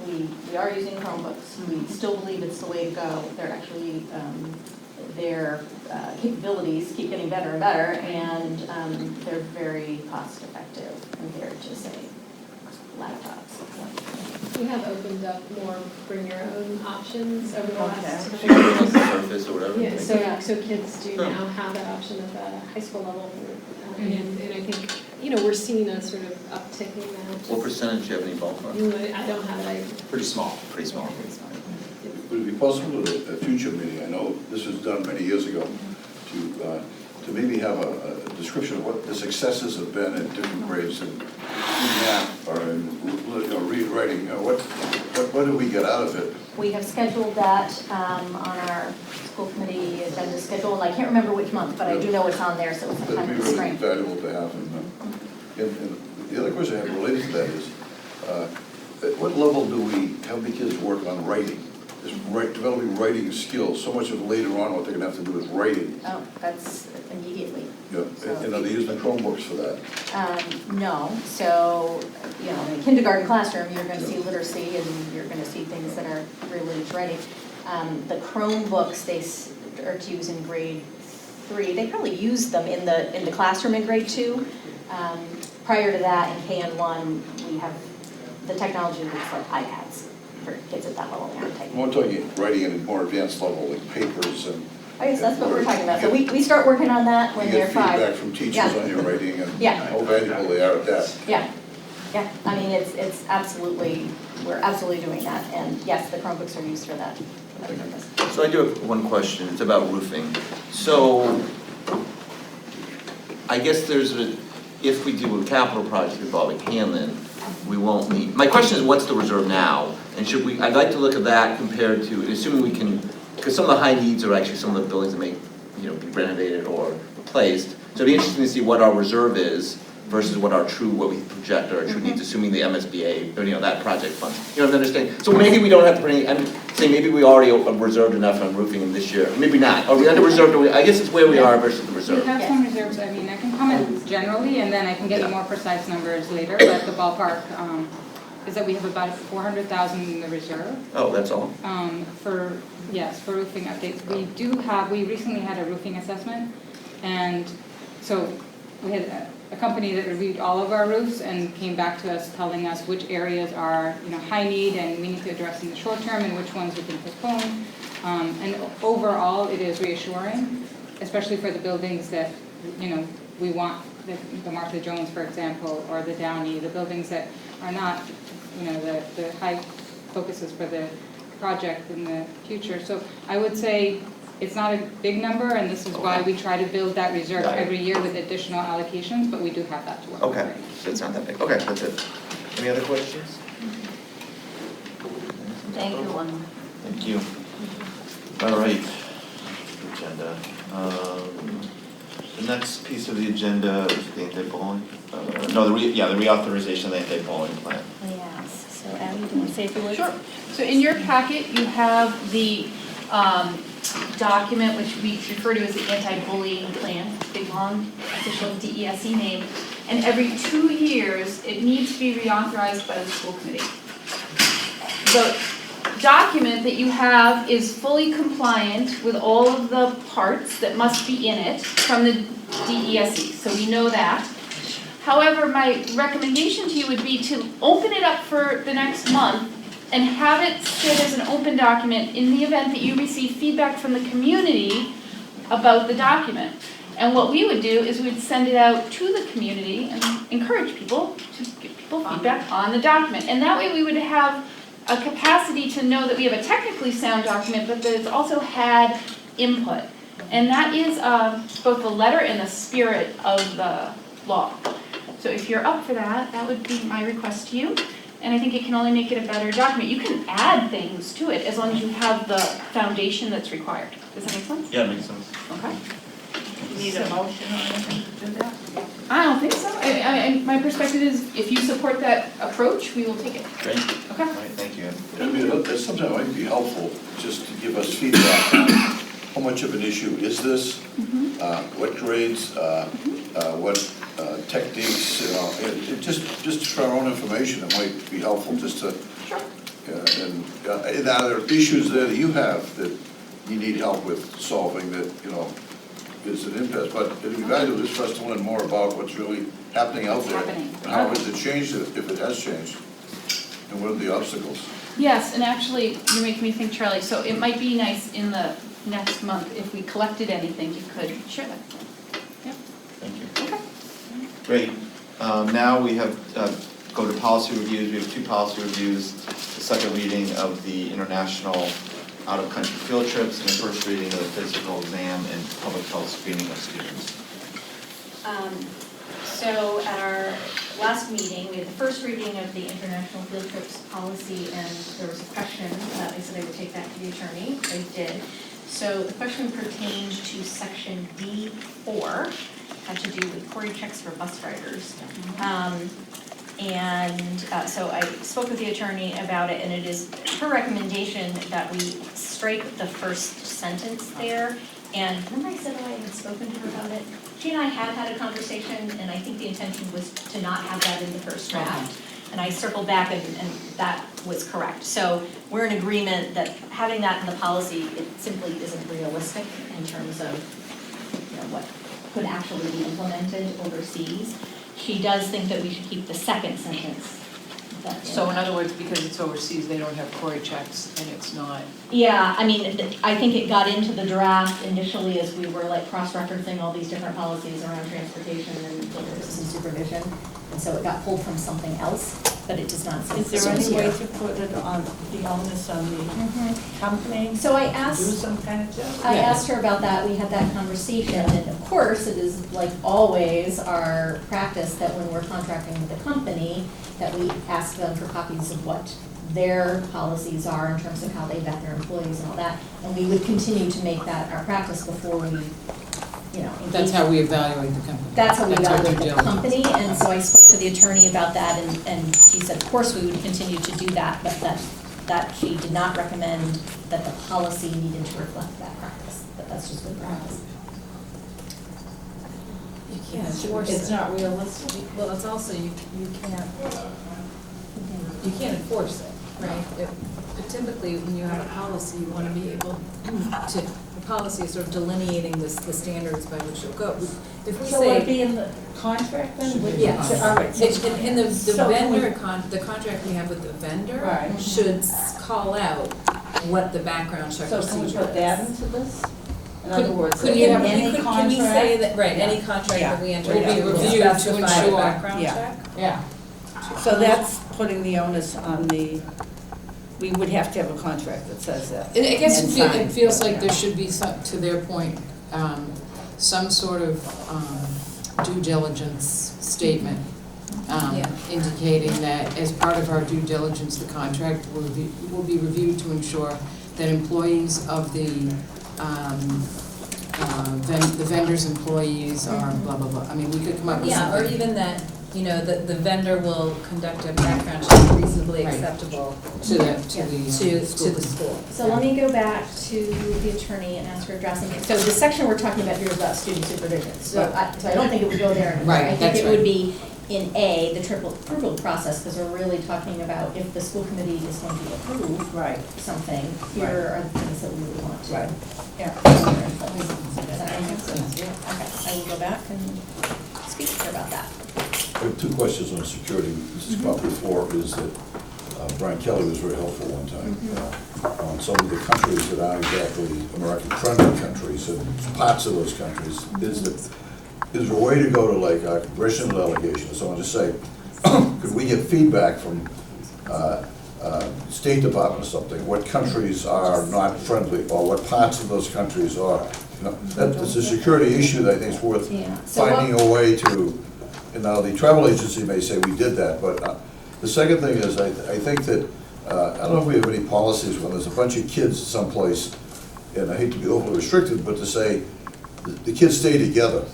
we are using Chromebooks. We still believe it's the way to go. They're actually, their capabilities keep getting better and better, and they're very cost effective compared to, say, laptops. We have opened up more bring your own options over the last. Surface or whatever. Yeah, so kids do now have that option at the high school level, and I think, we're seeing a sort of uptick in that. What percentage do you have any ballpark? I don't have it. Pretty small, pretty small. Would it be possible at a future meeting, I know this was done many years ago, to maybe have a description of what the successes have been at different grades in math or in reading, writing, what do we get out of it? We have scheduled that on our school committee agenda schedule, and I can't remember which month, but I do know it's on there, so it's That'd kind be of the really spring. valuable to have. And the other question I have related to that is, at what level do we have the kids work on writing? Developing writing skills, so much of later on what they're gonna have to do is writing. Oh, that's immediately. Yeah, and are they using Chromebooks for that? No, so, in a kindergarten classroom, you're gonna see literacy and you're gonna see things that are related to writing. The Chromebooks, they are to use in grade 3. They probably use them in the classroom in grade 2. Prior to that, in KN1, we have the technology that's like iPads for kids at that level. I'm talking writing at a more advanced level, like papers and. I guess that's what we're talking about. So we start working on that when they're 5. You get feedback from teachers on your writing and Yeah. how valuable they are at that. Yeah, I mean, it's absolutely, we're absolutely doing that, and yes, the Chromebooks are used for that purpose. So I do have one question, it's about roofing. So, I guess if we do a capital project involving Hanlon, we won't need, my question is what's the reserve now? And I'd like to look at that compared to, assuming we can, because some of the high needs are actually some of the buildings that may, be renovated or replaced. So it'd be interesting to see what our reserve is versus what we project our true needs, assuming the MSBA, or that project funds. You know what I'm understanding? So maybe we don't have to put any, I'm saying maybe we already reserved enough on roofing in this year, maybe not. Are we under reserved, I guess it's where we are versus the We reserve. have some reserves, I can comment generally, and then I can get you more precise numbers later, but the ballpark is that we have about 400,000 in the reserve. Oh, that's all? For roofing updates. We recently had a roofing assessment, and so we had a company that reviewed all of our roofs and came back to us telling us which areas are high need and we need to address in the short term and which ones we can postpone. And overall, it is reassuring, especially for the buildings that we want, the Martha Jones, for example, or the Downey, the buildings that are not the high focuses for the project in the future. So I would say it's not a big number, and this is why we try to build that reserve every year with additional allocations, but we do have that to work with. Okay, so it's not that big. Okay, that's it. Any other questions? Thank you, Lynn. Thank you. All right, agenda. The next piece of the agenda is the anti-bullying. The reauthorization of the anti-bullying plan. Yes, so Abby, do you want to say a few words? Sure. So in your packet, you have the document which we refer to as the anti-bullying plan, big long official DESE name. And every 2 years, it needs to be reauthorized by the school committee. The document that you have is fully compliant with all of the parts that must be in it from the DESE, so we know that. However, my recommendation to you would be to open it up for the next month and have it sit as an open document in the event that you receive feedback from the community about the document. And what we would do is we'd send it out to the community and encourage people to give people feedback on the document. And that way we would have a capacity to know that we have a technically sound document, but that it's also had input. And that is both the letter and the spirit of the law. So if you're up for that, that would be my request to you. And I think it can only make it a better document. You can add things to it as long as you have the foundation that's required. Does that make sense? Yeah, it makes sense. Do Okay. you need a motion or anything to do that? I don't think so. My perspective is if you support that approach, we will take it. Great. Okay. All right, thank you. Sometimes it might be helpful just to give us feedback on how much of an issue is this? What grades, what techniques, just for our own information, it might be helpful just to. Sure. And are there issues there that you have that you need help with solving that, is an impasse? But it'd be valuable just for us to learn more about what's really happening out there. Happening. And how has it changed, if it has changed? And what are the obstacles? Yes, and actually, you're making me think, Charlie, so it might be nice in the next month, if we collected anything, you could share that. Yep. Thank you. Okay. Great. Now we have, go to policy reviews. We have 2 policy reviews. The second reading of the international out-of-country field trips and the first reading of the physical exam and public health screening of students. So at our last meeting, we had the first reading of the international field trips policy, and there was a question. They said they would take that to the attorney. They did. So the question pertained to section D4, had to do with query checks for bus drivers. And so I spoke with the attorney about it, and it is her recommendation that we strike the first sentence there. And remember I said that I had spoken to her about it? She and I had a conversation, and I think the intention was to not have that in the first draft. And I circled back, and that was correct. So we're in agreement that having that in the policy, it simply isn't realistic in terms of, you know, what could actually be implemented overseas. She does think that we should keep the second sentence. So in other words, because it's overseas, they don't have query checks and it's not. Yeah, I mean, I think it got into the draft initially as we were like cross-referencing all these different policies around transportation and assistant supervision. And so it got pulled from something else, but it does not say. Is there any way to put it on the onus on the company? So I Do asked, some kind of job? I asked her about that, we had that conversation, and of course, it is like always our practice that when we're contracting with a company, that we ask them for copies of what their policies are in terms of how they vet their employees and all that. And we would continue to make that our practice before we, you know. That's how we evaluate the company. That's how we That's our evaluate due the diligence. company, and so I spoke to the attorney about that, and she said, of course, we would continue to do that, but that she did not recommend that the policy needed to reflect that practice, that that's just good practice. You can't enforce It's it. not realistic. Well, it's also, you can't enforce it, right? But typically, when you have a policy, you want to be able to, the policy is sort of delineating the standards by which you'll go. If we So would it say, be in the contract then? Would- yes, All right. so- in the So can we- vendor, the contract we have with the vendor Right. should call out what the background check So procedure can is. we put that into this? In other words, Could you in have, any contract? can we say that, right, Yeah. any contract Yeah. that we enter Will will be be reviewed to specified ensure background check? Yeah. So that's putting the onus on the, we would have to have a contract that says that. I guess and it signed. feels like Yeah. there should be some, to their point, some sort of due diligence statement Yeah. indicating that as part of our due diligence, the contract will be reviewed to ensure that employees of the vendor's employees are blah, blah, blah. I mean, we could come up with Yeah, or something. even that, you know, the vendor will conduct a background check reasonably Right. acceptable To the to the school. So let me go back to the attorney and ask her to draft something. So the section we're talking about here is about student supervision. So I don't think it would go there anymore. Right, I think that's it would right. be in A, the triple approval process, because we're really talking about if the school committee is going to approve Right, something, here are the things that we would want to. right. Yeah. Does that make sense? Okay, I will go back and speak to her about that. I have two questions on security. This has come up before, is that Brian Kelly was very helpful one time on some of the countries that aren't exactly American-friendly countries, and parts of those countries, is there a way to go to like a congressional delegation or someone to say, could we get feedback from State Department or something, what countries are not friendly, or what parts of those countries are? You know, that's a security issue that I think is worth Yeah. So finding a way to, and now the travel agency may say we did that, but the second thing is, I think that, I don't know if we have any policies when there's a bunch of kids someplace, and I hate to be overly restricted, but to say, the kids stay together.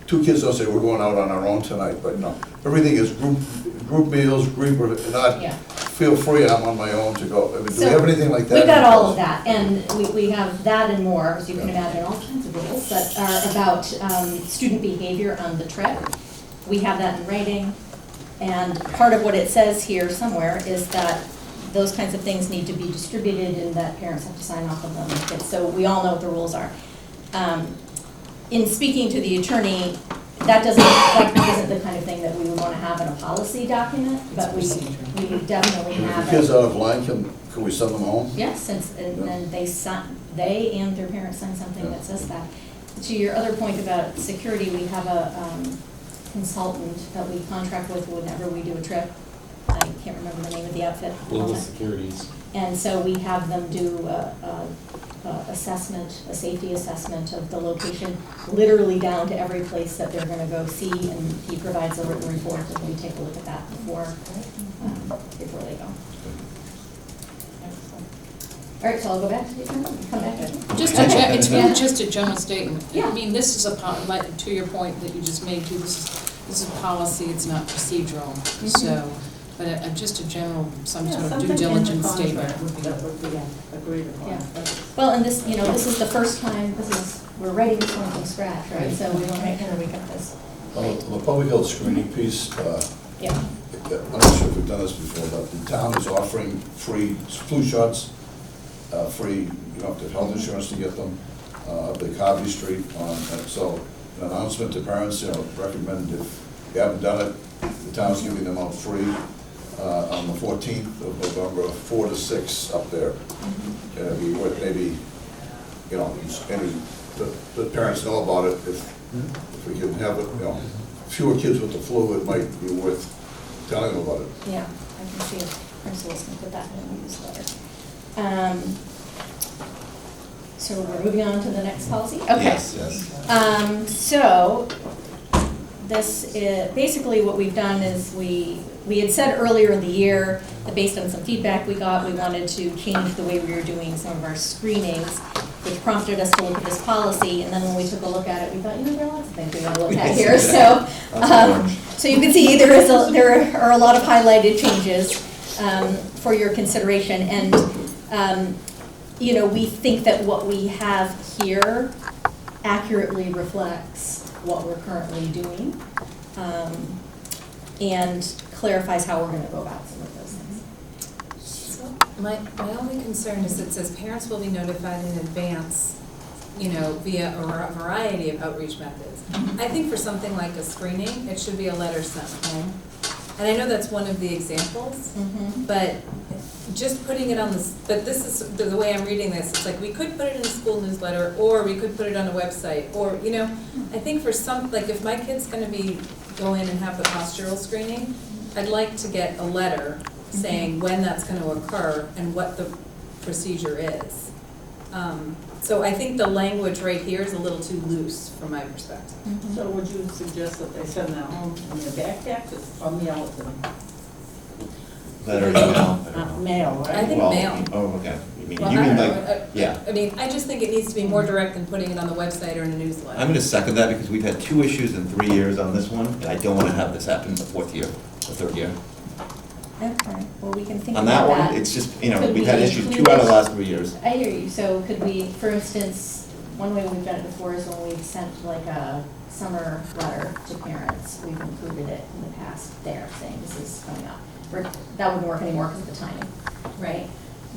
Two kids don't say, we're going out on our own tonight, but no, everything is group meals, not, Yeah. feel free, I'm on my own to go. I mean, do we have anything like that? We've got all of that, and we have that and more, as you can imagine, all kinds of rules that are about student behavior on the trip. We have that in writing, and part of what it says here somewhere is that those kinds of things need to be distributed and that parents have to sign off on them. So we all know what the rules are. In speaking to the attorney, that isn't the kind of thing that we would want to have in a policy document, but we would definitely If have the it. kids out of line, can we send them home? Yes, and then they and their parents sign something that says that. To your other point about security, we have a consultant that we contract with whenever we do a trip. I can't remember the name of the outfit. Global Securities. And so we have them do a assessment, a safety assessment of the location, literally down to every place that they're gonna go see, and he provides a written report, and we take a look at that before they go. All right, so I'll go back to the attorney, come back to you. It's really Yeah. just a general statement. Yeah. I mean, this is like, to your point that you just made too, this is this is policy, it's not procedural, so, but just a general, some sort of due diligence statement would be. That would be agreed upon. Yeah. Well, and this, this is the first time, we're writing this one from scratch, right? So we want to make sure we get this. Well, the public health screening piece, Yeah. I'm not sure if we've done this before, but the town is offering free flu shots, free, you don't have to have health insurance to get them, the Covey Street and so an announcement to parents, recommend if you haven't done it, the town's giving them out free on the 14th of November, 4 to 6 up there. And it'd be worth maybe, the parents know about it. If we can have it, fewer kids with the flu, it might be worth telling them about it. Yeah, I can see if principals can put that in a newsletter. So we're moving on to the next policy? Okay. Yes. So this is, basically what we've done is we had said earlier in the year that based on some feedback we got, we wanted to change the way we were doing some of our screenings, which prompted us to look at this policy. And then when we took a look at it, we thought, there are lots of things we want to look at here. So you can see there are a lot of highlighted changes for your consideration. And we think that what we have here accurately reflects what we're currently doing and clarifies how we're going to go about some of those things. So my only concern is it says parents will be notified in advance, via a variety of outreach methods. I think for something like a screening, it should be a letter sent home. And I know that's one of the examples, but just putting it on but this is the way I'm reading this, it's like we could put it in a school newsletter, or we could put it on a website, or, I think for some, like if my kid's gonna go in and have the postural screening, I'd like to get a letter saying when that's gonna occur and what the procedure is. So I think the language right here is a little too loose from my perspective. So would you suggest that they send that home in their backpack or mail it to them? Letter, email. Mail, right? I think Well, mail. Oh, okay. You mean Well, like, I don't know. yeah. I mean, I just think it needs to be more direct than putting it on the website or in a newsletter. I'm going to second that because we've had 2 issues in 3 years on this one, and I don't want to have this happen in the 4th year, the 3rd year. Okay, well, we can think On about that that. one, it's just, Could we've had we issues include 2 out of it? the last 3 years. I hear you. So could we, for instance, one way we've done it before is when we've sent like a summer letter to parents, we've included it in the past there, saying this is coming up. That wouldn't work anymore because of the timing, right?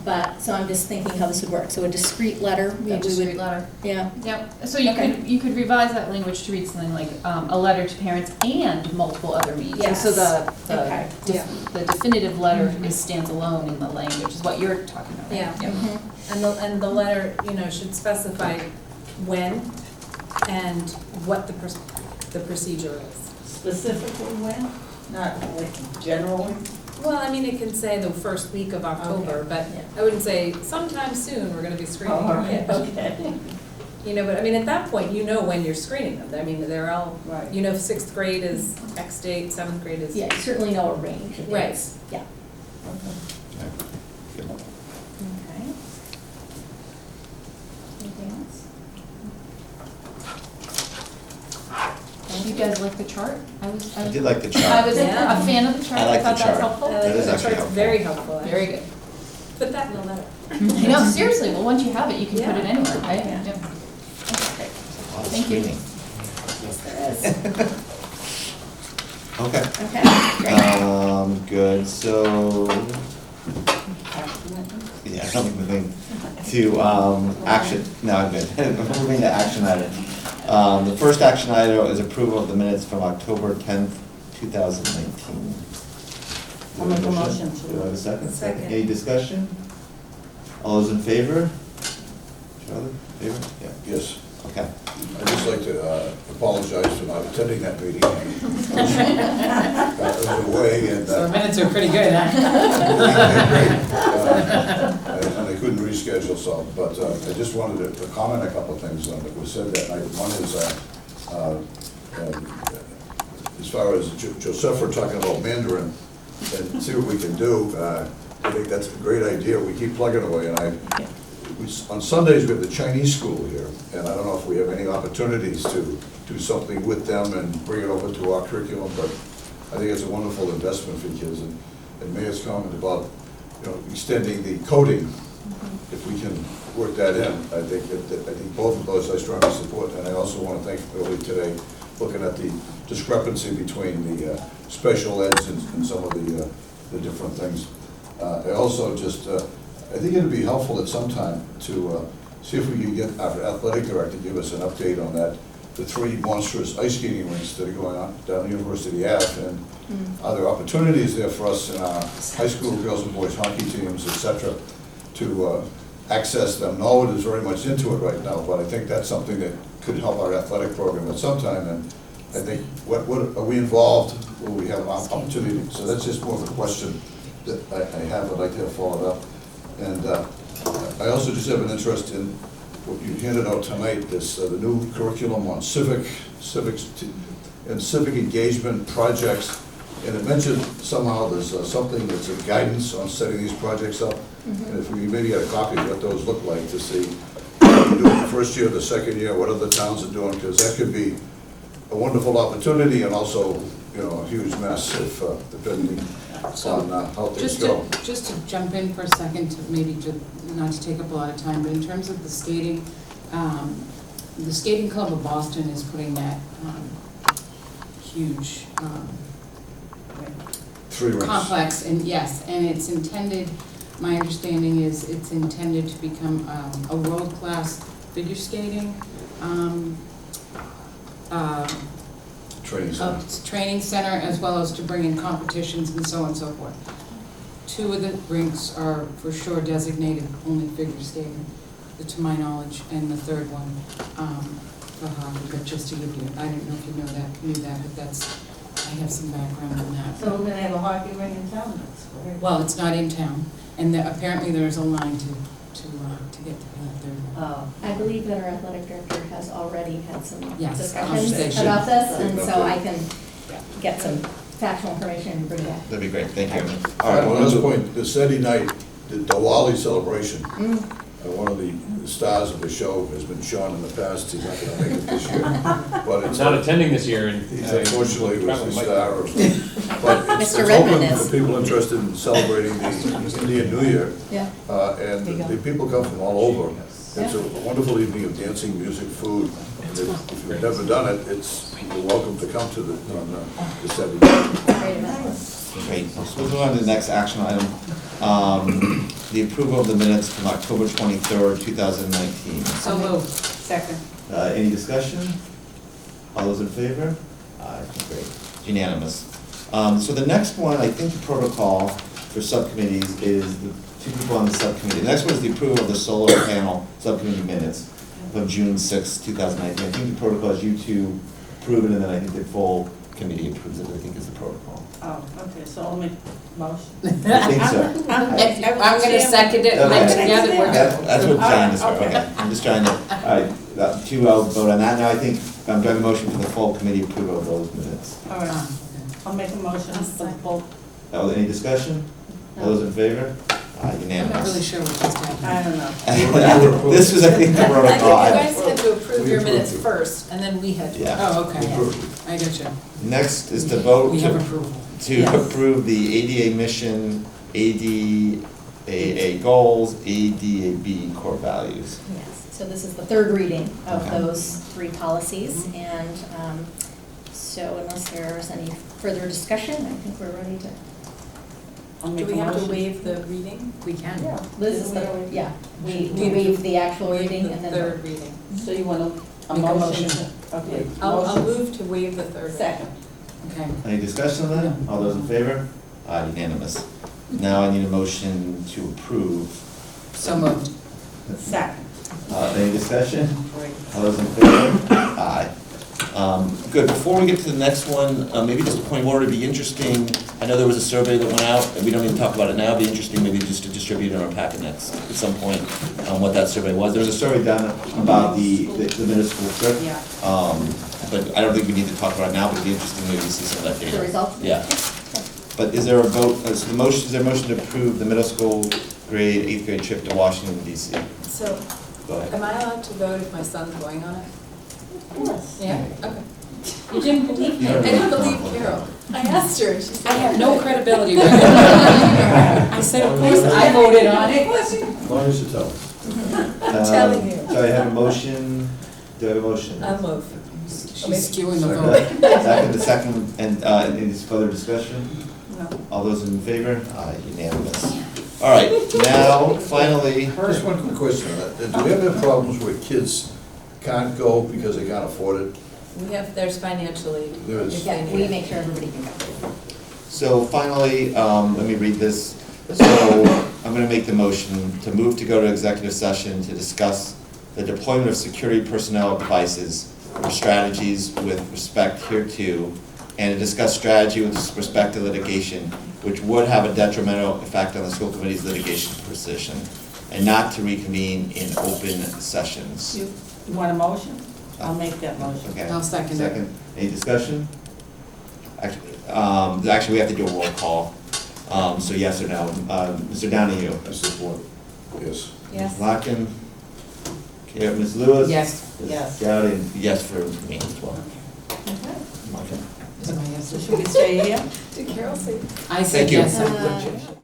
But, so I'm just thinking how this would work. So a discrete letter. Be a that we would- discrete letter. Yeah. Yep, so you Okay. you could revise that language to read something like, a letter to parents and multiple other means. Yes. So Okay. the definitive letter stands alone in the language, is what you're talking about, right? Yeah. Yep. Mhm. And the letter, should specify when and what the procedure is. Specifically when? Not like generally? Well, I mean, it can say the first week of October, but Yeah. I wouldn't say sometime soon we're gonna be screening Oh, our okay, kids. okay. But I mean, at that point, when you're screening them. I mean, they're all, Right. 6th grade is X date, 7th grade is. Yeah, you certainly know a range of Right. dates. Yeah. Good. Okay. Anything else? You guys like the chart? I did like the I chart. was Yeah. a fan of the chart, I I like thought the that was chart. helpful. That is actually It's helpful. very helpful. Very good. Put that in a letter. I know, seriously, well, once you have it, you can put it Yeah. anywhere, right? Yeah. Yep. Great. A lot of Thank you. screening. Yes, there is. Okay. Okay, great. Good, so, yeah, I don't think we're going to, action, no, I'm good. We're moving to action item. The first action item is approval of the minutes from October 10th, 2019. I'll make a motion to- Do I have a second? Second. Any discussion? All those in favor? Charlie, favor? Yeah, Yes. okay. I'd just like to apologize for not attending that meeting. I was away and. So the minutes are pretty good, huh? And I couldn't reschedule some, but I just wanted to comment a couple of things that was said that night. One is, as far as Joseph, we're talking about Mandarin, and see what we can do. I think that's a great idea. We keep plugging away, and on Sundays, we have the Chinese school here, and I don't know if we have any opportunities to do something with them and bring it over to our curriculum, but I think it's a wonderful investment for kids. And Mayor's comment about, extending the coding, if we can work that in, I think both of those I strongly support. And I also want to thank earlier today, looking at the discrepancy between the special eds and some of the different things. I also just, I think it'd be helpful at some time to see if we can get our athletic director to give us an update on that, the 3 monstrous ice skating rinks that are going on down University Ave, and are there opportunities there for us in our high school girls and boys hockey teams, et cetera, to access them? Norwood is very much into it right now, but I think that's something that could help our athletic program at some time. And I think, what are we involved? Will we have an opportunity? So that's just more of a question that I have. I'd like to have followed up. And I also just have an interest in what you handed out tonight, this the new curriculum on civics and civic engagement projects. And it mentioned somehow there's something that's a guidance on setting these projects up. And if we maybe had a copy of what those look like, to see what we're doing the first year, the second year, what other towns are doing, because that could be a wonderful opportunity and also, a huge mess if depending on how things go. Just to jump in for a second, not to take up a lot of time, but in terms of the skating club of Boston is putting that huge 3 rinks. complex, and yes, and it's intended, my understanding is it's intended to become a world-class figure skating Training center. as well as to bring in competitions and so on and so forth. 2 of the rinks are for sure designated only figure skating, to my knowledge, and the third one for hockey. But just to give you, I don't know if you knew that, but I have some background on that. So we're gonna have a hockey ring in town, that's great. Well, it's not in town, and apparently there's a line to get to that third one. Oh, I believe that our athletic director has already had some Yes, discussions conversation. about this, and Yeah. so I can get some factual information and bring that. That'd be great, thank you. All right, one other point, the Saturday night, the Diwali celebration, one of the stars of the show has been Sean in the past. He's not going to make it this year. But He's not attending this year, and He's unfortunately was the probably star of, but it's Mr. Redmond open is. for people interested in celebrating the Indian New Year. Yeah. And the people come from all over. It's a wonderful evening of dancing, music, food. And if you've never done it, you're welcome to come to the Saturday. Great event. Great, so we'll move on to the next action item. The approval of the minutes from October 23rd, 2019. So moved. Second. Any discussion? All those in favor? Aye, great, unanimous. So the next one, I think the protocol for subcommittees is the 2 people on the subcommittee. The next one is the approval of the solar panel subcommittee minutes of June 6, 2019. I think the protocol is you two approve it, and then I think the full committee approves it, I think is the protocol. Oh, okay, so I'll make motion. I think so. I'm gonna second it, and then Okay. together we're. That's what John is for, Okay. okay. I'm just trying to, all right, 2 I'll vote on that. Now I think, do I have a motion for the full committee approval of those minutes? All right, I'll make a motion for the full. Any discussion? All those in favor? I'm not really sure what just happened. I don't know. This was, I think, the protocol. You guys had to approve your minutes first, and then we had to. Yeah. Oh, okay, Approved. I get you. Next is to vote We have to approval. Yes. approve the ADA mission, ADAA goals, ADAB core values. Yes, so this is the 3rd reading of Okay. those 3 policies, and so unless there's any further discussion, I think we're ready to. I'll Do make we a have to motion. waive the reading? We can. This is the, we waive the actual reading and then. Third reading. So you want a Make a motion? motion. Okay. I'll motion. move to waive the third. Second. Okay. Any discussion on that? All those in favor? Unanimous. Now I need a motion to approve. So moved. Second. Any discussion? Great. All those in favor? Aye. Good, before we get to the next one, maybe just a point of order, it'd be interesting, I know there was a survey that went out, and we don't need to talk about it now, it'd be interesting maybe just to distribute it in our packet next, at some point, what that survey was. There was a survey done about the middle school trip. Yeah. But I don't think we need to talk about it now, but it'd be interesting maybe to see some of that data. The results? Yeah. But is there a motion to approve the middle school grade, 8th grade trip to Washington DC? So, Go ahead. am I allowed to vote if my son's going on it? Yes. Yeah, okay. You didn't believe I him. didn't believe Carol. I asked her, and she said. I have no credibility right now. I said, of course, I voted on it. As long as you tell us. I'm telling you. So I have a motion, do I have a motion? I'll move. She's skewing the vote. The second, and any further discussion? No. All those in favor? Unanimous. All right, now, finally. Just one quick question on that. Do we have any problems where kids can't go because they can't afford it? There's financial aid. There is. Yeah, we make sure everybody can go. So finally, let me read this. So I'm going to make the motion to move to go to executive session to discuss the deployment of security personnel devices or strategies with respect hereto, and to discuss strategy with respect to litigation, which would have a detrimental effect on the school committee's litigation position, and not to reconvene in open sessions. You want a motion? I'll make that motion. Okay. I'll second it. Second. Any discussion? Actually, we have to do a roll call. So yes or no. Mr. Donahue? I support, yes. Ms. Larkin? Okay, Ms. Lewis? Yes. Yes. Gowdy, and yes for me as well. Is my yes? So should we stay here? Did Carol say? I Thank said you. yes.